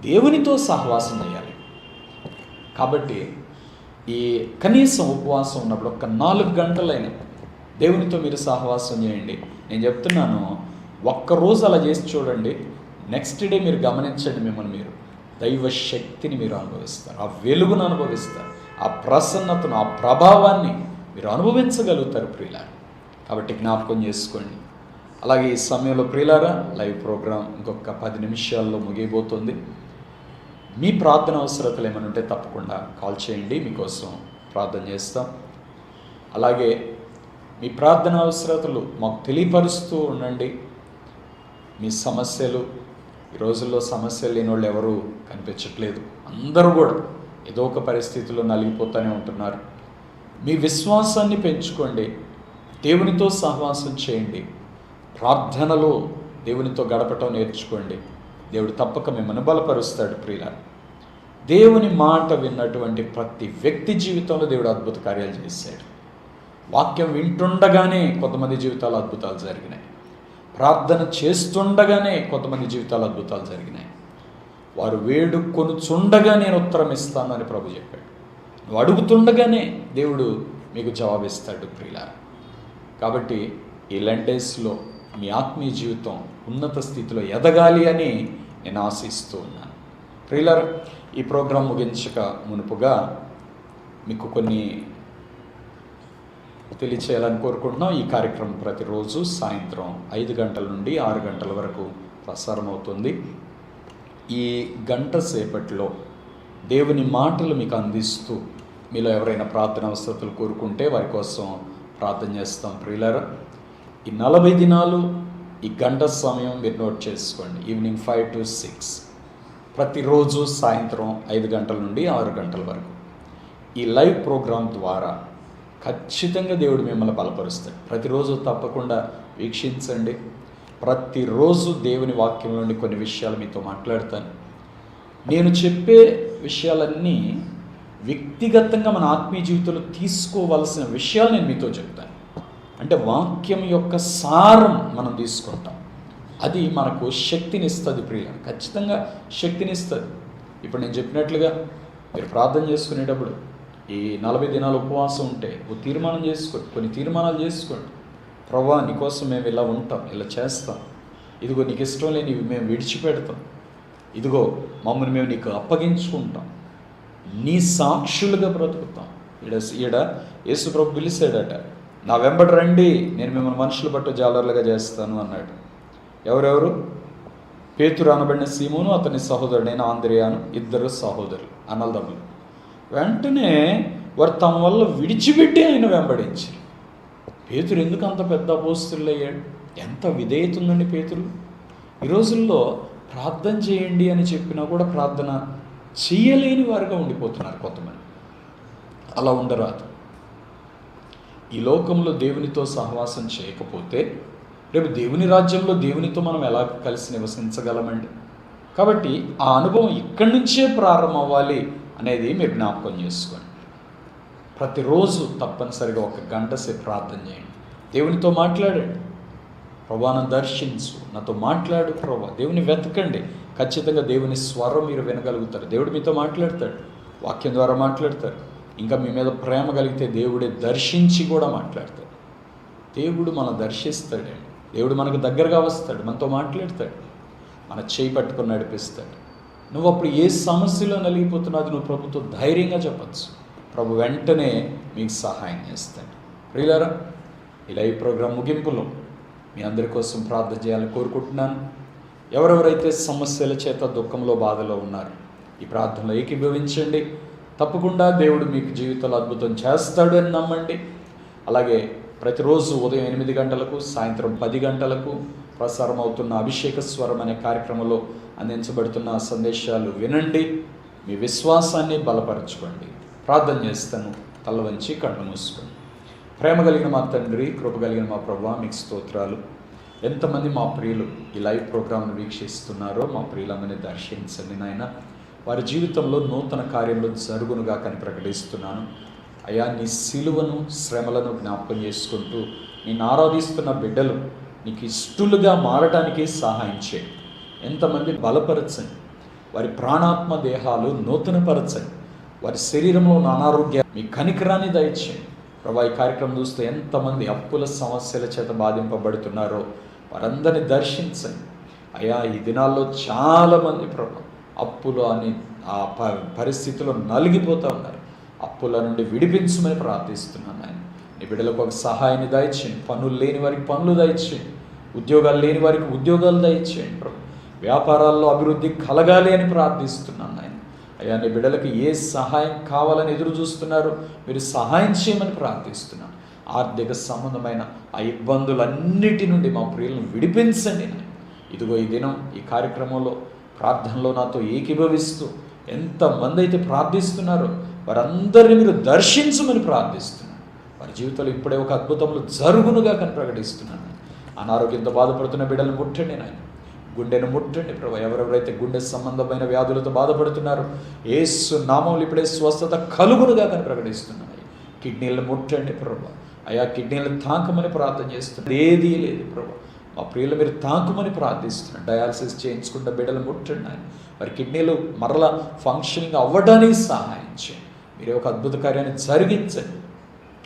దేవునితో సహవాసం చేయాలి. కాబట్టి ఈ కనీసం ఉపవాసం ఉన్నప్పుడు ఒక 4 గంటలైనా దేవునితో మీరు సహవాసం చేయండి. నేను చెప్తున్నాను, ఒక్కరోజు అలా చేసి చూడండి. నెక్స్ట్ డే మీరు గమనించండి, మిమ్మల్ని మీరు దైవ శక్తిని మీరు అనుభవిస్తారు, ఆ వెలుగును అనుభవిస్తారు, ఆ ప్రసన్నతను, ఆ ప్రభావాన్ని మీరు అనుభవించగలుగుతారు ప్రియులారా. కాబట్టి జ్ఞాపకం చేసుకోండి. అలాగే ఈ సమయంలో ప్రియులారా లైవ్ ప్రోగ్రాం ఇంకొక 10 నిమిషాల్లో ముగియబోతుంది. మీ ప్రార్థన అవసరతలు ఏమైనా ఉంటే తప్పకుండా కాల్ చేయండి, మీకోసం ప్రార్థన చేస్తాం. అలాగే మీ ప్రార్థన అవసరతలు మాకు తెలియపరుస్తూ ఉండండి. మీ సమస్యలు, ఈ రోజుల్లో సమస్యలు లేని వాళ్ళు ఎవరు కనిపించట్లేదు. అందరూ కూడా ఏదో ఒక పరిస్థితిలో నలిగిపోతూనే ఉంటున్నారు. మీ విశ్వాసాన్ని పెంచుకోండి, దేవునితో సహవాసం చేయండి, ప్రార్థనలో దేవునితో గడపటం నేర్చుకోండి. దేవుడు తప్పక మిమ్మల్ని బలపరుస్తాడు ప్రియులారా. దేవుని మాట విన్నటువంటి ప్రతి వ్యక్తి జీవితంలో దేవుడు అద్భుత కార్యాలు చేశాడు. వాక్యం వింటుండగానే కొంతమంది జీవితాలు అద్భుతాలు జరిగినాయి. ప్రార్థన చేస్తుండగానే కొంతమంది జీవితాలు అద్భుతాలు జరిగినాయి. వారు వేడుకొనుచుండగా నేను ఉత్తరం ఇస్తాను అని ప్రభు చెప్పాడు. నువ్వు అడుగుతుండగానే దేవుడు మీకు జవాబిస్తాడు ప్రియులారా. కాబట్టి ఈ లెంట్ డేస్లో మీ ఆత్మీయ జీవితం ఉన్నత స్థితిలో ఎదగాలి అని నేను ఆశిస్తూ ఉన్నాను ప్రియులారా. ఈ ప్రోగ్రాం ముగించక మునుపుగా మీకు కొన్ని తెలియచేయాలని కోరుకుంటున్నాం. ఈ కార్యక్రమం ప్రతిరోజు సాయంత్రం 5 గంటల నుండి 6 గంటల వరకు ప్రసారం అవుతుంది. ఈ గంట సేపట్లో దేవుని మాటలు మీకు అందిస్తూ మీలో ఎవరైనా ప్రార్థన అవసరతలు కోరుకుంటే వారి కోసం ప్రార్థన చేస్తాం ప్రియులారా. ఈ 40 దినాలు ఈ గంట సమయం మీరు నోట్ చేసుకోండి. ఈవినింగ్ 5 to 6 ప్రతిరోజు సాయంత్రం 5 గంటల నుండి 6 గంటల వరకు ఈ లైవ్ ప్రోగ్రాం ద్వారా ఖచ్చితంగా దేవుడు మిమ్మల్ని బలపరుస్తాడు. ప్రతిరోజు తప్పకుండా వీక్షించండి. ప్రతిరోజు దేవుని వాక్యం నుండి కొన్ని విషయాలు మీతో మాట్లాడతాను. నేను చెప్పే విషయాలన్నీ వ్యక్తిగతంగా మన ఆత్మీయ జీవితంలో తీసుకోవాల్సిన విషయాలు నేను మీతో చెప్తాను. అంటే వాక్యం యొక్క సారం మనం తీసుకుంటాం. అది మనకు శక్తిని ఇస్తుంది ప్రియులు, ఖచ్చితంగా శక్తిని ఇస్తుంది. ఇప్పుడు నేను చెప్పినట్లుగా మీరు ప్రార్థన చేసుకునేటప్పుడు ఈ 40 దినాలు ఉపవాసం ఉంటే ఓ తీర్మానం చేసుకోండి, కొన్ని తీర్మానాలు చేసుకోండి. ప్రభువా నీకోసం మేము ఇలా ఉంటాం, ఇలా చేస్తాం, ఇదిగో నీకు ఇష్టం లేనివి మేము విడిచిపెడతాం, ఇదిగో మమ్మల్ని మేము నీకు అప్పగించుకుంటాం, నీ సాక్షులుగా బ్రతుకుతాం. ఈడ యేసు ప్రభు పిలిచాడట, నా వెంబడి రండి, నేను మిమ్మల్ని మనుషులు పట్టు జాలర్లుగా చేస్తాను అన్నాడు. ఎవరెవరు? పేతురు అనబడిన సీమోను, అతని సహోదరుడైన ఆంద్రియాను, 2 సహోదరులు అన్నదమ్ములు. వెంటనే వారు తమ వల్ల విడిచిపెట్టి ఆయన వెంబడించారు. పేతురు ఎందుకు అంత పెద్ద అపోస్తలుడు అయ్యాడు? ఎంత విధేయత ఉందండి పేతురు. ఈ రోజుల్లో ప్రార్థన చేయండి అని చెప్పినా కూడా ప్రార్థన చేయలేని వారుగా ఉండిపోతున్నారు కొంతమంది. అలా ఉండరాదు. ఈ లోకంలో దేవునితో సహవాసం చేయకపోతే రేపు దేవుని రాజ్యంలో దేవునితో మనం ఎలా కలిసి నివసించగలమండి? కాబట్టి ఆ అనుభవం ఇక్కడి నుంచే ప్రారంభం అవ్వాలి అనేది మీరు జ్ఞాపకం చేసుకోండి. ప్రతిరోజు తప్పనిసరిగా 1 గంట సేపు ప్రార్థన చేయండి. దేవునితో మాట్లాడండి. ప్రభా నన్ను దర్శించు, నాతో మాట్లాడు ప్రభా. దేవుని వెతకండి. ఖచ్చితంగా దేవుని స్వరం మీరు వినగలుగుతారు. దేవుడు మీతో మాట్లాడతాడు, వాక్యం ద్వారా మాట్లాడతారు. ఇంకా మీ మీద ప్రేమ కలిగితే దేవుడే దర్శించి కూడా మాట్లాడతాడు. దేవుడు మనం దర్శిస్తాడండి. దేవుడు మనకు దగ్గరగా వస్తాడు, మనతో మాట్లాడతాడు, మన చేయి పట్టుకొని నడిపిస్తాడు. నువ్వు అప్పుడు ఏ సమస్యలో నలిగిపోతున్నావు నువ్వు ప్రభుతో ధైర్యంగా చెప్పచ్చు. ప్రభు వెంటనే మీకు సహాయం చేస్తాడు. ప్రియులారా, ఇలా ఈ ప్రోగ్రాం ముగింపులో మీ అందరి కోసం ప్రార్థన చేయాలని కోరుకుంటున్నాను. ఎవరెవరైతే సమస్యల చేత దుఃఖంలో బాధలో ఉన్నారు ఈ ప్రార్థనలో ఏకీభవించండి. తప్పకుండా దేవుడు మీకు జీవితంలో అద్భుతం చేస్తాడు అని నమ్మండి. అలాగే ప్రతిరోజు ఉదయం 8 గంటలకు సాయంత్రం 10 గంటలకు ప్రసారం అవుతున్న అభిషేక స్వరం అనే కార్యక్రమంలో అందించబడుతున్న సందేశాలు వినండి. మీ విశ్వాసాన్ని బలపరచుకోండి. ప్రార్థన చేస్తాను. తల వంచి కళ్ళు మూసుకోండి. ప్రేమ కలిగిన మా తండ్రి, కృప కలిగిన మా ప్రభువా, మీకు స్తోత్రాలు. ఎంతమంది మా ప్రియులు ఈ లైవ్ ప్రోగ్రామ్ను వీక్షిస్తున్నారో మా ప్రియులందరినీ దర్శించండి నాయన. వారి జీవితంలో నూతన కార్యంలో జరుగునుగా కని ప్రకటిస్తున్నాను. అయ్యా, నీ సిలువను శ్రమలను జ్ఞాపకం చేసుకుంటూ నేను ఆరాధిస్తున్న బిడ్డలు నీకు ఇష్టలుగా మారడానికి సహాయం చేయండి. ఎంతమంది బలపరచండి. వారి ప్రాణాత్మ దేహాలు నూతనపరచండి. వారి శరీరంలో ఉన్న అనారోగ్య మీ కనికరాన్ని దయచేయండి. ప్రభా, ఈ కార్యక్రమం చూస్తే ఎంతమంది అప్పుల సమస్యల చేత బాధింపబడుతున్నారో వారందరినీ దర్శించండి. అయ్యా, ఈ దినాల్లో చాలామంది ప్రభా అప్పులు అని ఆ పరిస్థితిలో నలిగిపోతూ ఉన్నారు. అప్పుల నుండి విడిపించమని ప్రార్థిస్తున్నాను ఆయన. నీ బిడ్డలకు ఒక సహాయాన్ని దయచేయండి. పనులు లేని వారికి పనులు దయచేయండి. ఉద్యోగాలు లేని వారికి ఉద్యోగాలు దయచేయండి ప్రభు. వ్యాపారాల్లో అభివృద్ధి కలగాలి అని ప్రార్థిస్తున్నాను ఆయన. అయ్యా, నీ బిడ్డలకు ఏ సహాయం కావాలని ఎదురు చూస్తున్నారో మీరు సహాయం చేయమని ప్రార్థిస్తున్నాను. ఆర్థిక సంబంధమైన ఆ ఇబ్బందులన్నిటి నుండి మా ప్రియులను విడిపించండి. ఇదిగో ఈ దినం ఈ కార్యక్రమంలో ప్రార్థనలో నాతో ఏకీభవిస్తూ ఎంతమంది అయితే ప్రార్థిస్తున్నారో వారందరినీ మీరు దర్శించమని ప్రార్థిస్తున్నాను. వారి జీవితంలో ఇప్పుడే ఒక అద్భుతంలో జరుగునుగా కని ప్రకటిస్తున్నాను. అనారోగ్యంతో బాధపడుతున్న బిడ్డలను ముట్టండి నాయన. గుండెను ముట్టండి ప్రభు. ఎవరెవరైతే గుండె సంబంధమైన వ్యాధులతో బాధపడుతున్నారో యేసు నామములో ఇప్పుడే స్వస్థత కలుగునుగా కని ప్రకటిస్తున్నాను. కిడ్నీలను ముట్టండి ప్రభు. అయా, కిడ్నీలను తాకమని ప్రార్థన చేస్తున్నాను. ఏదీ లేదు ప్రభు. మా ప్రియులు మీరు తాకుమని ప్రార్థిస్తున్నాను. డయాలసిస్ చేయించుకున్న బిడ్డలు ముట్టండి ఆయన. వారి కిడ్నీలు మరలా ఫంక్షనింగ్ అవ్వడానికి సహాయం చేయండి. మీరే ఒక అద్భుత కార్యాన్ని జరిగించండి.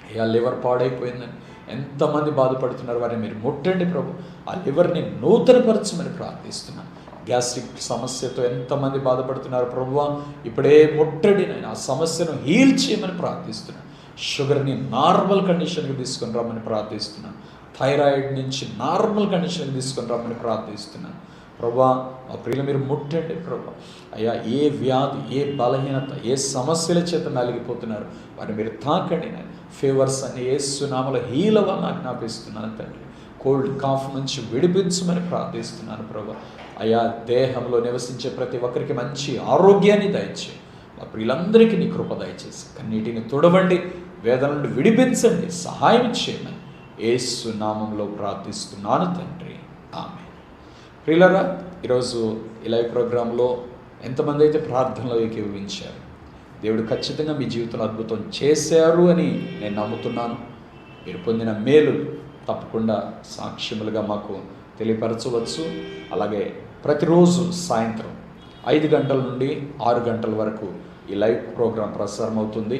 అయ్యా, లివర్ పాడైపోయిందని ఎంతమంది బాధపడుతున్నారు వారిని మీరు ముట్టండి ప్రభు. ఆ లివర్ని నూతనపరచమని ప్రార్థిస్తున్నాను. గ్యాస్ట్రిక్ సమస్యతో ఎంతమంది బాధపడుతున్నారు ప్రభువా, ఇప్పుడే ముట్టండి నేను. ఆ సమస్యను హీల్ చేయమని ప్రార్థిస్తున్నాను. షుగర్ని నార్మల్ కండిషన్కి తీసుకొని రమ్మని ప్రార్థిస్తున్నాను. థైరాయిడ్ నుంచి నార్మల్ కండిషన్కి తీసుకొని రమ్మని ప్రార్థిస్తున్నాను. ప్రభా, మా ప్రియులు మీరు ముట్టండి ప్రభా. అయ్యా, ఏ వ్యాధి, ఏ బలహీనత, ఏ సమస్యల చేత నలిగిపోతున్నారు వారిని మీరు తాకండి నేను. ఫీవర్స్ అని యేసు నామములో హీల్ అవ్వాలని ఆజ్ఞాపిస్తున్నాను తండ్రి. కోల్డ్ కాఫ్ నుంచి విడిపించమని ప్రార్థిస్తున్నాను ప్రభా. అయ్యా, దేహంలో నివసించే ప్రతి ఒక్కరికి మంచి ఆరోగ్యాన్ని దయచేయి. మా ప్రియులందరికీ నీ కృప దయచేసి కన్నీటిని తుడవండి, వేదన నుండి విడిపించండి, సహాయం చేయమని యేసు నామములో ప్రార్థిస్తున్నాను తండ్రి. ఆమేన్. ప్రియులారా, ఈరోజు ఈ లైవ్ ప్రోగ్రాంలో ఎంతమంది అయితే ప్రార్థనలో ఏకీభవించారు, దేవుడు ఖచ్చితంగా మీ జీవితంలో అద్భుతం చేశారు అని నేను నమ్ముతున్నాను. మీరు పొందిన మేలు తప్పకుండా సాక్ష్యములుగా మాకు తెలియపరచవచ్చు. అలాగే ప్రతిరోజు సాయంత్రం 5 గంటల నుండి 6 గంటల వరకు ఈ లైవ్ ప్రోగ్రాం ప్రసారం అవుతుంది.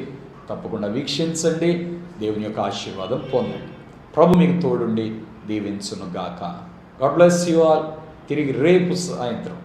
తప్పకుండా వీక్షించండి. దేవుని యొక్క ఆశీర్వాదం పొందండి. ప్రభు మీకు తోడుండి దీవించును గాక. God bless you all. తిరిగి రేపు సాయంత్రం